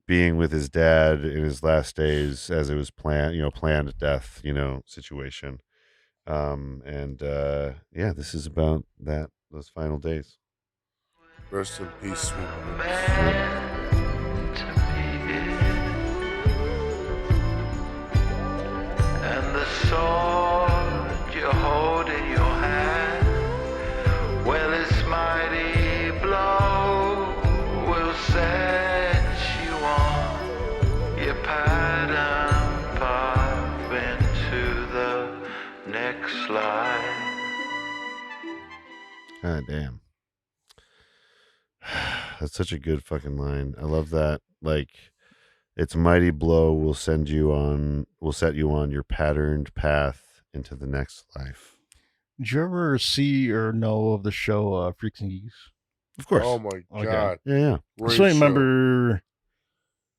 B: being with his dad in his last days as it was planned death, situation. This is about those final days.
D: Rest in peace, sweet
H: and the sword you hold in your hand, well, its mighty blow will set you on your pattern path into the next life.
B: God damn. That's such a good fucking line. I love that. Like, its mighty blow will set you on your patterned path into the next life.
C: Did you ever see or know of the show Freaks and Geeks?
B: Of course.
D: Oh my God.
B: Yeah.
C: So I remember,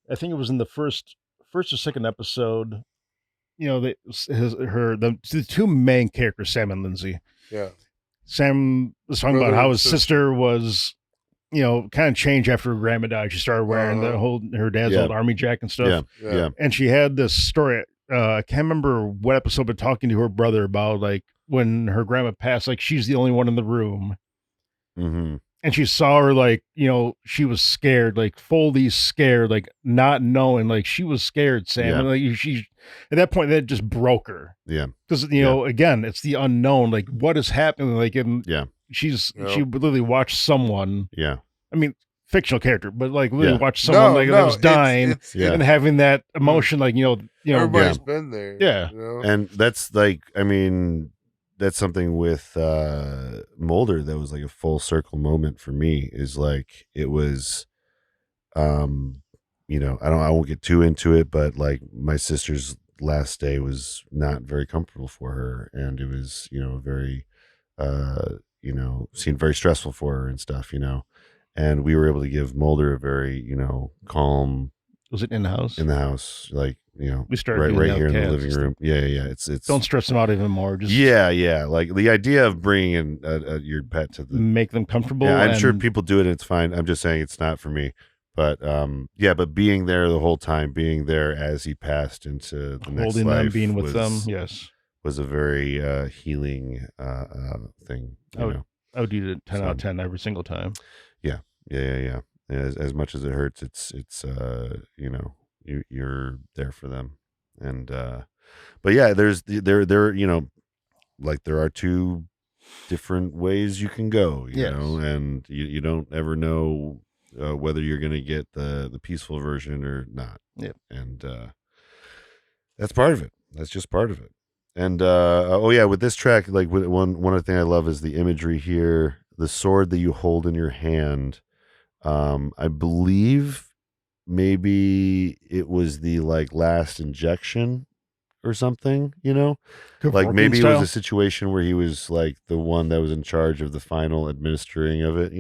C: I think it was in the first or second episode, the two main characters, Sam and Lindsay.
D: Yeah.
C: Sam was talking about how his sister was, kind of changed after her grandma died. She started wearing her dad's old army jacket and stuff.
B: Yeah.
C: And she had this story. I can't remember what episode, but talking to her brother about like when her grandma passed, like she's the only one in the room.
B: Mm-hmm.
C: And she saw her like, she was scared, like fully scared, like not knowing, like she was scared, Sam.
B: Yeah.
C: And like she, at that point, that just broke her.
B: Yeah.
C: Because, again, it's the unknown. Like what is happening? Like, she would literally watch someone.
B: Yeah.
C: I mean, fictional character, but like literally watch someone that was dying and having that emotion, like,
D: everybody's been there.
C: Yeah.
B: And that's like, I mean, that's something with Mulder that was like a full circle moment for me, is like it was I won't get too into it, but like my sister's last day was not very comfortable for her, and it was very seemed very stressful for her and stuff, and we were able to give Mulder a very calm.
C: Was it in the house?
B: In the house, like
C: we started
B: right here in the living room. Yeah. It's
C: don't stress them out even more. Just
B: like the idea of bringing your pet to
C: make them comfortable.
B: Yeah, I'm sure people do it. And it's fine. I'm just saying it's not for me. But but being there the whole time, being there as he passed into the next life,
C: them, being with them,
B: was a very healing thing.
C: I would do it 10 out of 10 every single time.
B: Yeah. As much as it hurts, it's you're there for them, and but yeah, there like there are two different ways you can go, know, and you don't ever know whether you're going to get the peaceful version or not. And that's part of it. That's just part of it. And with this track, like one other thing I love is the imagery here. The sword that you hold in your hand. I believe maybe it was the like last injection or something, like maybe it was a situation where he was like the one that was in charge of the final administering of it,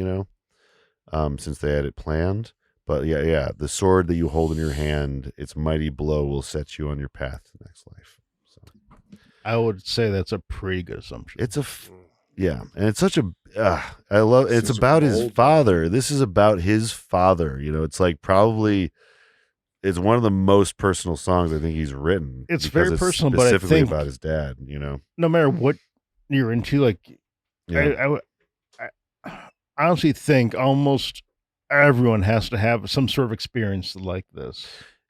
B: since they had it planned. But the sword that you hold in your hand, its mighty blow will set you on your path to the next life. So
C: I would say that's a pretty good assumption.
B: It's and it's such a I love it's about his father. This is about his father. It's like probably it's one of the most personal songs I think he's written.
C: It's very personal, but I think
B: about his dad.
C: No matter what you're into, like I honestly think almost everyone has to have some sort of experience like this.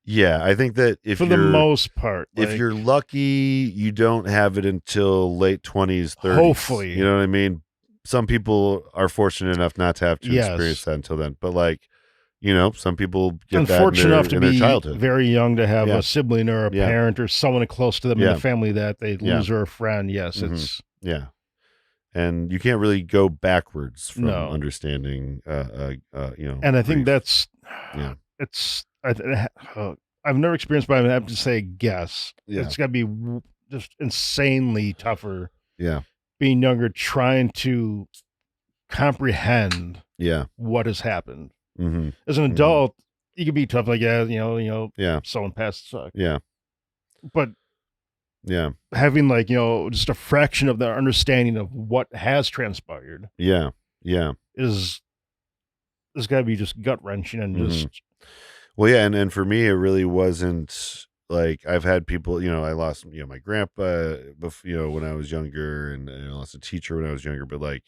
B: Yeah, I think that
C: for the most part,
B: if you're lucky, you don't have it until late 20s, 30s.
C: Hopefully.
B: You know what I mean? Some people are fortunate enough not to have to experience that until then. But like, some people get
C: unfortunate enough to
B: in their
C: be
B: childhood.
C: very young to have a sibling or a parent or someone close to them in the family that they lose or a friend. Yes, it's
B: and you can't really go backwards from understanding.
C: And I think that's it's. I've never experienced, but I have to say, guess it's got to be just insanely tougher.
B: Yeah,
C: being younger, trying to comprehend what has happened.
B: Mm-hmm.
C: As an adult, you can be tough, like someone passed suck. But having just a fraction of the understanding of what has transpired. Is got to be just gut wrenching and just.
B: Well, and for me, it really wasn't like I've had people. I lost my grandpa, when I was younger, and I lost a teacher when I was younger. But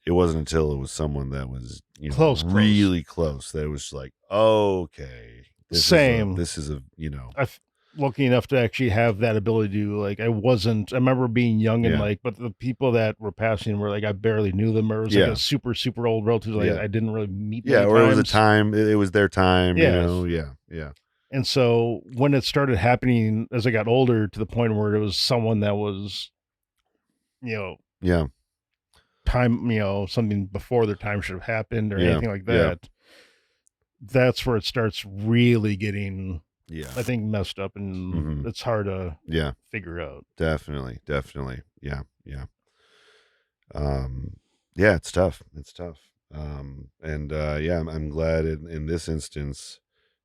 B: it wasn't until it was someone that was really close that it was like, okay, this is a
C: I'm lucky enough to actually have that ability to I remember being young and but the people that were passing were I barely knew them, or it was a super, super old relative I didn't really meet.
B: Or it was a time, it was their time,
C: And so when it started happening as I got older to the point where it was someone that was, time, something before their time should have happened or anything like that. That's where it starts really getting, I think, messed up, and it's hard to figure out.
B: Definitely. Yeah. It's tough. I'm glad in this instance,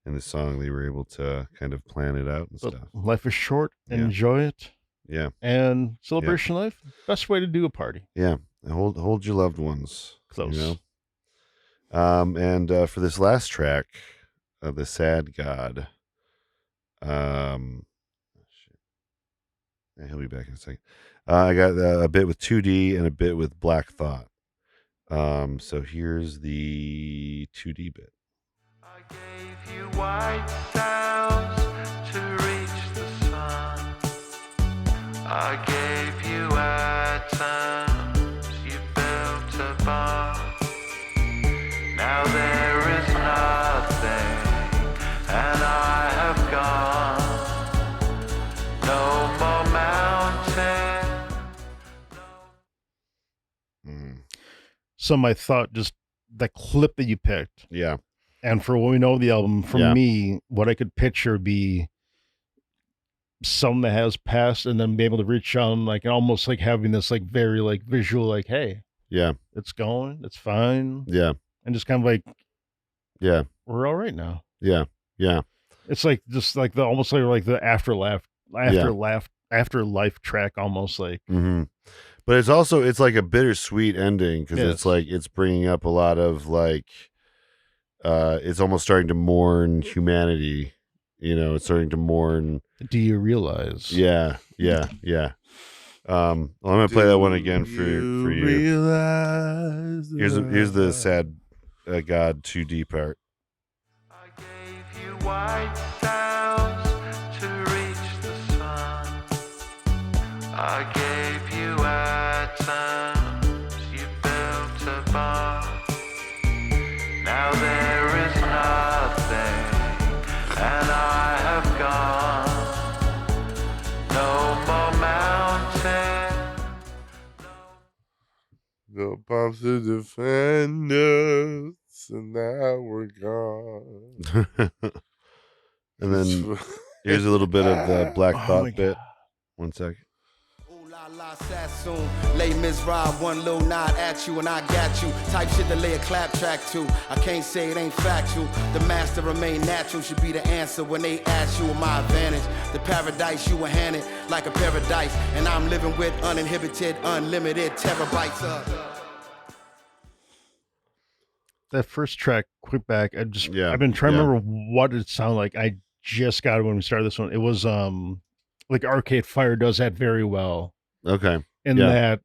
B: in this song, they were able to kind of plan it out and stuff.
C: Life is short. Enjoy it.
B: Yeah.
C: And celebration life, best way to do a party.
B: Yeah. Hold your loved ones
C: close.
B: And for this last track, The Sad God, he'll be back in a second. I got a bit with 2D and a bit with Black Thought. So here's the 2D bit.
H: I gave you white sails to reach the sun. I gave you atoms, you built a bomb. Now there is nothing, and I have gone. No more mountain.
C: So my thought, just the clip that you picked.
B: Yeah.
C: And for what we know of the album, for me, what I could picture be something that has passed and then be able to reach on almost having this very visual, hey, it's going, it's fine.
B: Yeah.
C: And just kind of we're all right now.
B: Yeah.
C: It's just the almost like the afterlife track, almost like.
B: Mm-hmm. But it's also, it's a bittersweet ending because it's bringing up a lot of it's almost starting to mourn humanity. It's starting to mourn.
C: Do you realize?
B: Yeah. I'm gonna play that one again for you.
D: Realize
B: here's the sad God 2D part.
H: I gave you white sails to reach the sun. I gave you atoms, you built a bomb. Now there is nothing, and I have gone. No more mountain.
D: No pops to defend us, and now we're gone.
B: And then here's a little bit of the Black Thought bit. 1 second.
F: Sassoon, lay Ms. Rob, one little nod at you and I got you. Type shit to lay a clap track to. I can't say it ain't factual. The master remain natural should be the answer when they ask you of my advantage. The paradise you were handed like a paradise, and I'm living with uninhibited, unlimited terabytes of.
C: That first track, quick back. I've been trying to remember what it sounded like. I just got it when we started this one. It was Arcade Fire does that very well.
B: Okay.
C: That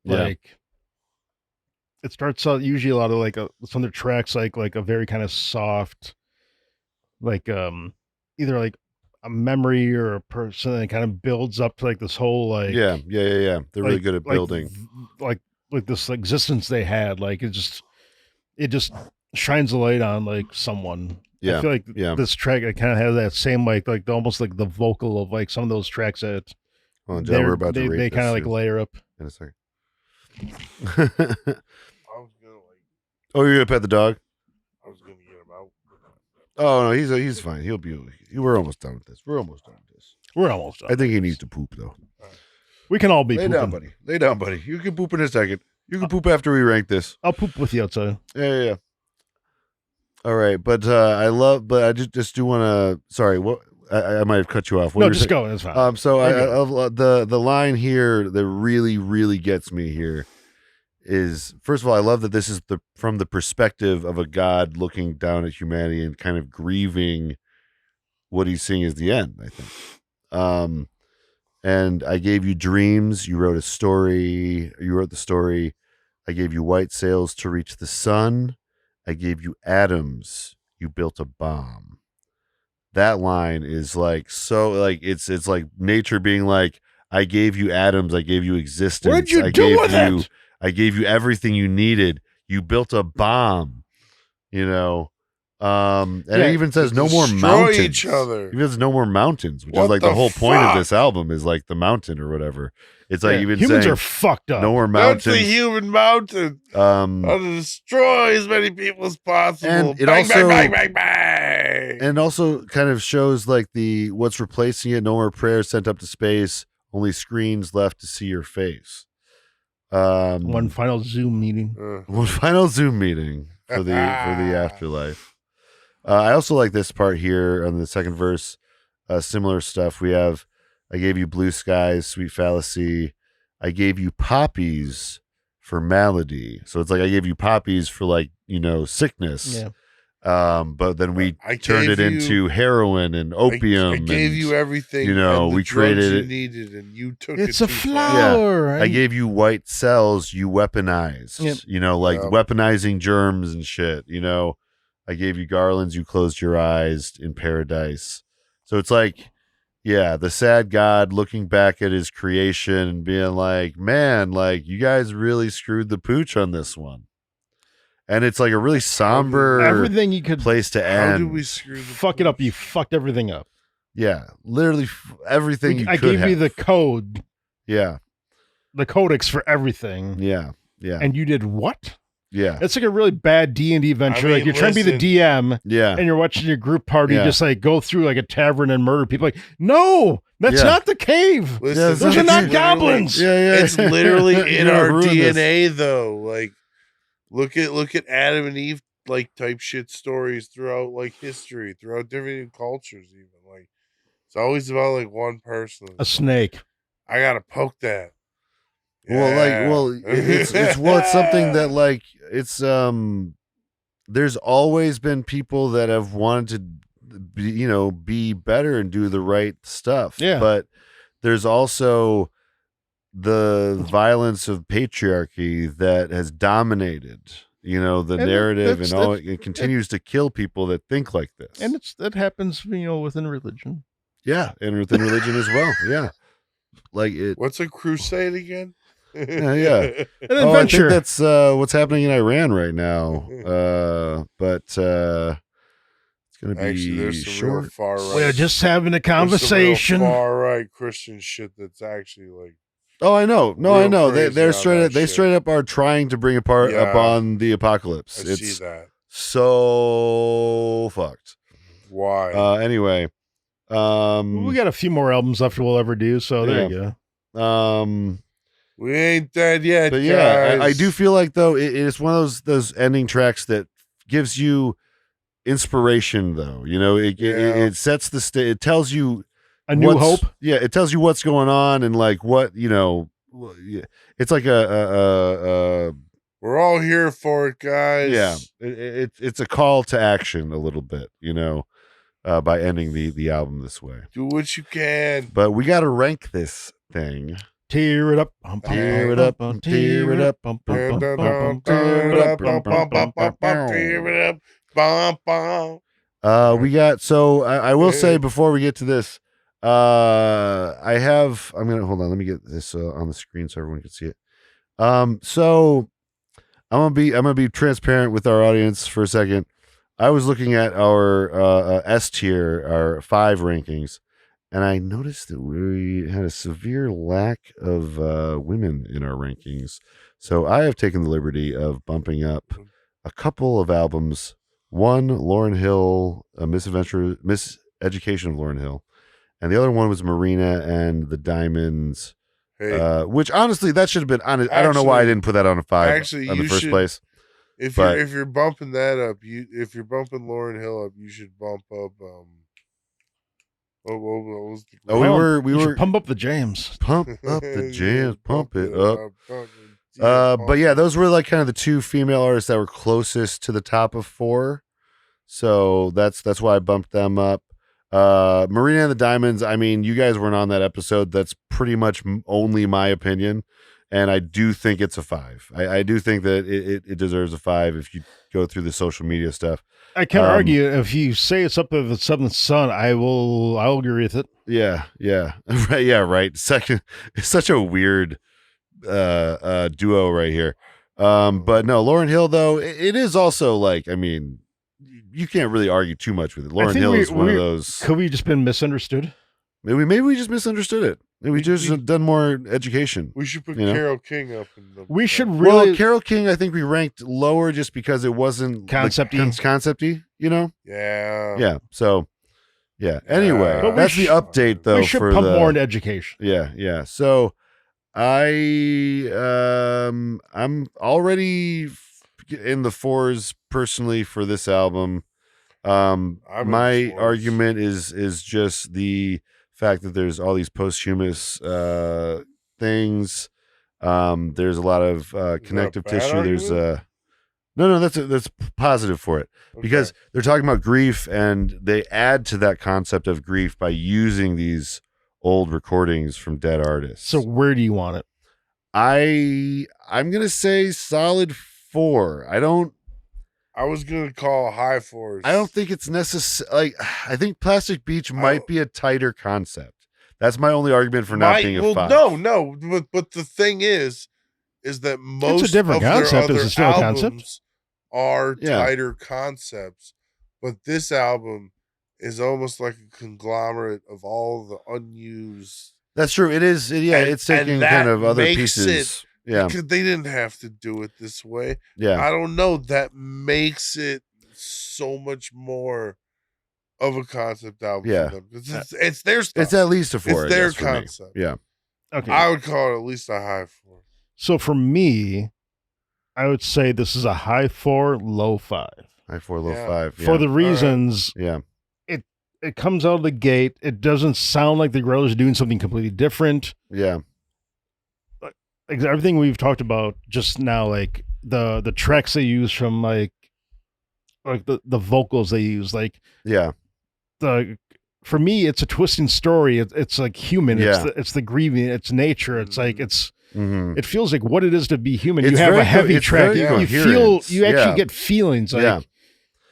C: it starts out usually a lot of some of the tracks like a very kind of soft, either a memory or a person that kind of builds up to this whole
B: They're really good at building
C: like this existence they had. It just shines a light on like someone.
B: Yeah,
C: I feel like this track it kind of has that same like almost like the vocal of like some of those tracks that
B: John, we're about to rate
C: they kind of like layer up
B: in a second.
D: I was gonna
B: Oh, you're gonna pet the dog?
D: I was gonna get him out.
B: Oh no, he's fine. He'll be. We're almost done with this.
C: We're almost done.
B: I think he needs to poop though.
C: We can all be
B: Lay
C: pooping.
B: down, buddy. Lay down, buddy. You can poop in a second. You can poop after we rank this.
C: I'll poop with you outside.
B: Yeah. All right, but I just do want to. Sorry, what I might have cut you off. What
C: No,
B: were you
C: just
B: saying?
C: go. It's fine.
B: So the line here that really gets me here is, first of all, I love that this is from the perspective of a God looking down at humanity and kind of grieving what he's seeing as the end, I think. And I gave you dreams. You wrote a story. You wrote the story. I gave you white sails to reach the sun. I gave you atoms. You built a bomb. That line is like, so like, it's like nature being like, I gave you atoms. I gave you existence.
C: What'd you do with it?
B: I gave you everything you needed. You built a bomb, and it even says no more mountains.
D: Each other.
B: Even says no more mountains, which is like the whole point of this album is like the mountain or whatever. It's like even
C: humans
B: saying
C: are fucked up.
B: no more mountains.
D: That's the human mountain. How to destroy as many people as possible.
B: And it
D: bang,
B: also
D: bang, bang, bang, bang.
B: And also kind of shows like what's replacing it. No more prayers sent up to space. Only screens left to see your face.
C: One final Zoom meeting.
B: One final Zoom meeting for the afterlife. I also like this part here on the second verse. Similar stuff. We have, I gave you blue skies, sweet fallacy. I gave you poppies for malady. So it's like I gave you poppies for like, sickness.
C: Yeah.
B: But then we turned it into heroin and opium.
D: I gave you everything.
B: We created
D: you
B: it.
D: Needed, and you took
C: it's
D: it.
C: a flower.
B: Yeah.
C: Right?
B: I gave you white cells. You weaponized.
C: Yep.
B: Weaponizing germs and shit. I gave you garlands. You closed your eyes in paradise. So it's like, the sad God looking back at his creation and being like, man, like you guys really screwed the pooch on this one. And it's like a really somber
C: everything you could
B: place to end.
D: How did we screw the
C: fuck it up? You fucked everything up.
B: Yeah, literally everything you
C: I
B: could
C: gave
B: have.
C: you the code.
B: Yeah.
C: The codex for everything.
B: Yeah.
C: And you did what?
B: Yeah.
C: It's like a really bad D&D venture. Like you're trying to be the DM.
B: Yeah.
C: And you're watching your group party just like go through like a tavern and murder people. Like, no, that's not the cave.
D: Listen,
C: those are not goblins.
B: Yeah.
D: It's literally in our DNA, though. Like, look at Adam and Eve like type shit stories throughout like history, throughout different cultures. Even like, it's always about like one person.
C: A snake.
D: I gotta poke that.
B: It's something that like it's there's always been people that have wanted to be better and do the right stuff.
C: Yeah.
B: But there's also the violence of patriarchy that has dominated, the narrative it continues to kill people that think like this.
C: And that happens, within religion.
B: Yeah, and within religion as well. Yeah. Like it.
D: What's a crusade again?
B: Yeah.
C: An
B: I think
C: adventure.
B: that's what's happening in Iran right now. But it's going to be
D: Actually, there's some real
B: short.
D: far right.
C: We're just having a conversation.
D: Far right Christian shit that's actually like.
B: Oh, I know. No, I know. They're
D: crazy
B: straight
D: on
B: up.
D: that
B: They
D: shit.
B: straight up are trying to bring apart up on the apocalypse.
D: I
B: It's
D: see that.
B: so fucked.
D: Why?
B: Anyway,
C: we got a few more albums left we'll ever do, so there you
B: go.
D: We ain't dead yet,
B: but yeah,
D: guys.
B: I do feel like though it's one of those ending tracks that gives you inspiration. Though it sets the stage. It tells you
C: a new hope.
B: Yeah, it tells you what's going on and like what It's like a
D: we're all here for it, guys.
B: Yeah, it's a call to action a little bit, by ending the album this way.
D: Do what you can.
B: But we got to rank this thing.
C: Tear it up,
B: tear it up, tear it up, we got. So I will say before we get to this, I'm gonna hold on. Let me get this on the screen so everyone can see it. So I'm gonna be transparent with our audience for a second. I was looking at our S tier, our 5 rankings, and I noticed that we had a severe lack of women in our rankings. So I have taken the liberty of bumping up a couple of albums. One, Lauryn Hill, Miseducation of Lauryn Hill, and the other one was Marina and the Diamonds. Which honestly, that should have been on. I don't know why I didn't put that on a 5 in the first place.
D: If you're bumping that up, if you're bumping Lauryn Hill up, you should bump up. We
C: were pump up the jams.
B: Pump up the jams. Pump it up. But yeah, those were like kind of the 2 female artists that were closest to the top of 4. So that's why I bumped them up. Marina and the Diamonds, I mean, you guys weren't on that episode. That's pretty much only my opinion. And I do think it's a 5. I do think that it deserves a 5 if you go through the social media stuff.
C: I can't argue. If you say it's up to the 7th Son, I'll agree with it.
B: Yeah. Right. Yeah. Right. Second, it's such a weird duo right here. But no, Lauryn Hill, though, it is also like, I mean, you can't really argue too much with it. Lauryn Hill is one of those.
C: Could we just been misunderstood?
B: Maybe we just misunderstood it. Maybe we just done more education.
D: We should put Carole King up in the.
C: We should really.
B: Well, Carole King, I think we ranked lower just because it wasn't concept-y, you know?
D: Yeah.
B: Yeah. So, yeah. Anyway, that's the update, though.
C: We should pump more into education.
B: Yeah. So, I'm already in the 4s personally for this album. My argument is just the fact that there's all these posthumous things. There's a lot of connective tissue. There's no, that's positive for it, because they're talking about grief, and they add to that concept of grief by using these old recordings from dead artists.
C: So where do you want it?
B: I'm gonna say solid 4.
D: I was gonna call high 4s.
B: I don't think it's necessary. Like, I think Plastic Beach might be a tighter concept. That's my only argument for not being a 5.
D: No. But the thing is that most
C: it's a different
D: of
C: concept.
D: their other
C: It's still a concept.
D: Are tighter concepts, but this album is almost like a conglomerate of all the unused.
B: That's true. It is. Yeah, it's taking kind of other pieces. Yeah,
D: because they didn't have to do it this way.
B: Yeah,
D: I don't know. That makes it so much more of a concept album.
B: Yeah,
D: for them. It's their stuff.
B: It's at least a 4.
D: It's their concept.
B: Yeah.
D: Okay. I would call it at least a high 4.
C: So for me, I would say this is a high 4, low 5.
B: High 4, low 5. Yeah.
C: For the reasons,
B: it
C: comes out of the gate. It doesn't sound like the Gorillaz are doing something completely different.
B: Yeah.
C: Everything we've talked about just now, like the tracks they use from like the vocals they use, like for me, it's a twisting story. It's like human.
B: Yeah.
C: It's the grieving. It's nature. It's like it feels like what it is to be human.
B: It's
C: you have a heavy track.
B: You
C: feel. You actually get feelings. Like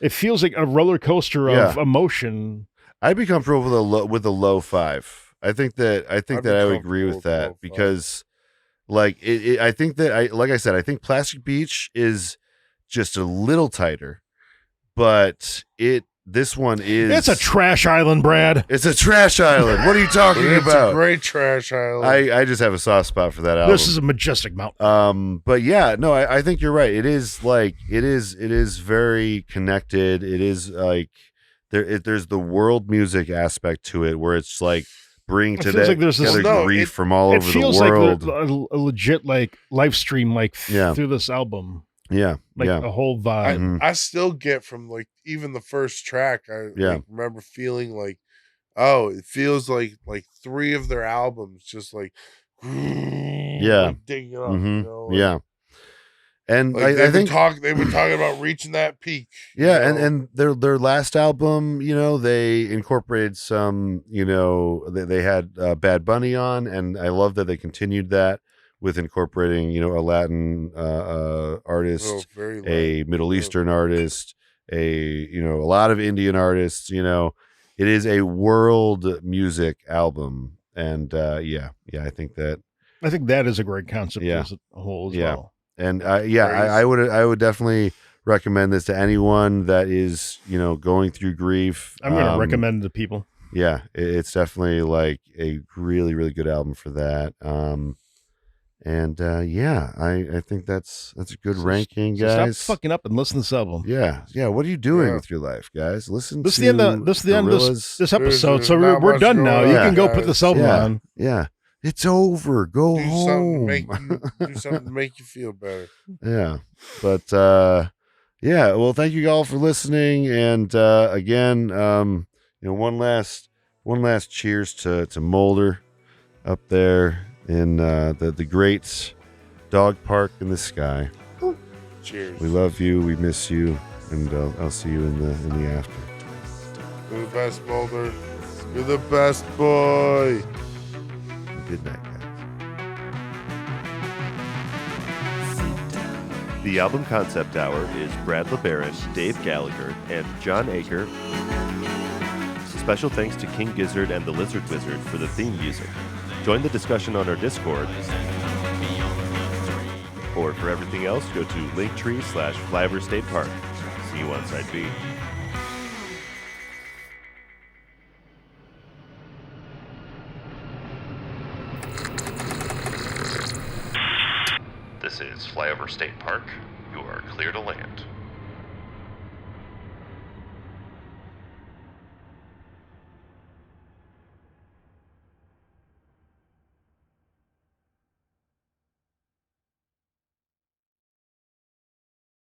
C: it feels like a roller coaster of emotion.
B: I'd be comfortable with a low 5. I think that I would agree with that, because like I think that like I said, I think Plastic Beach is just a little tighter, but this one is.
C: It's a trash island, Brad.
B: It's a trash island. What are you talking about?
D: It's a great trash island.
B: I just have a soft spot for that album.
C: This is a majestic mountain.
B: But yeah, no, I think you're right. It is very connected. It is like there's the world music aspect to it, where it's like bring together grief from all over the world. It feels
C: like a legit like live stream through this album.
B: Yeah,
C: like a whole vibe.
D: I still get from like even the first track. I remember feeling like, oh, it feels like 3 of their albums just like, like digging up. You know,
B: yeah. And
D: like
B: I think
D: they've been talking about reaching that peak.
B: Yeah, and their last album, you know, they incorporated some, you know, they had Bad Bunny on, and I love that they continued that with incorporating, you know, a Latin artist, a Middle Eastern artist, a lot of Indian artists. You know, it is a world music album, and I think that
C: is a great concept as a whole as well.
B: And I would definitely recommend this to anyone that is, going through grief.
C: I'm going to recommend it to people.
B: Yeah, it's definitely like a really, really good album for that. I think that's a good ranking, guys.
C: Stop fucking up and listen to this album.
B: Yeah. What are you doing with your life, guys? Listen.
C: This
B: to
C: is the end of this episode. So we're done now. You can go put this album on.
B: Yeah. It's over. Go home.
D: Do something to make you feel better.
B: Yeah. But well, thank you all for listening. And again, one last cheers to Mulder up there in the great dog park in the sky.
D: Cheers.
B: We love you. We miss you, and I'll see you in the after.
D: You're the best, Mulder. You're the best boy.
B: Good night, guys.
A: The album concept hour is Brad LeBaron, Dave Gallagher, and John Aker. Special thanks to King Gizzard and the Lizard Wizard for the theme music. Join the discussion on our Discord. Or for everything else, go to linktree/Flyover State Park. See you on Side B. This is Flyover State Park. You are clear to land.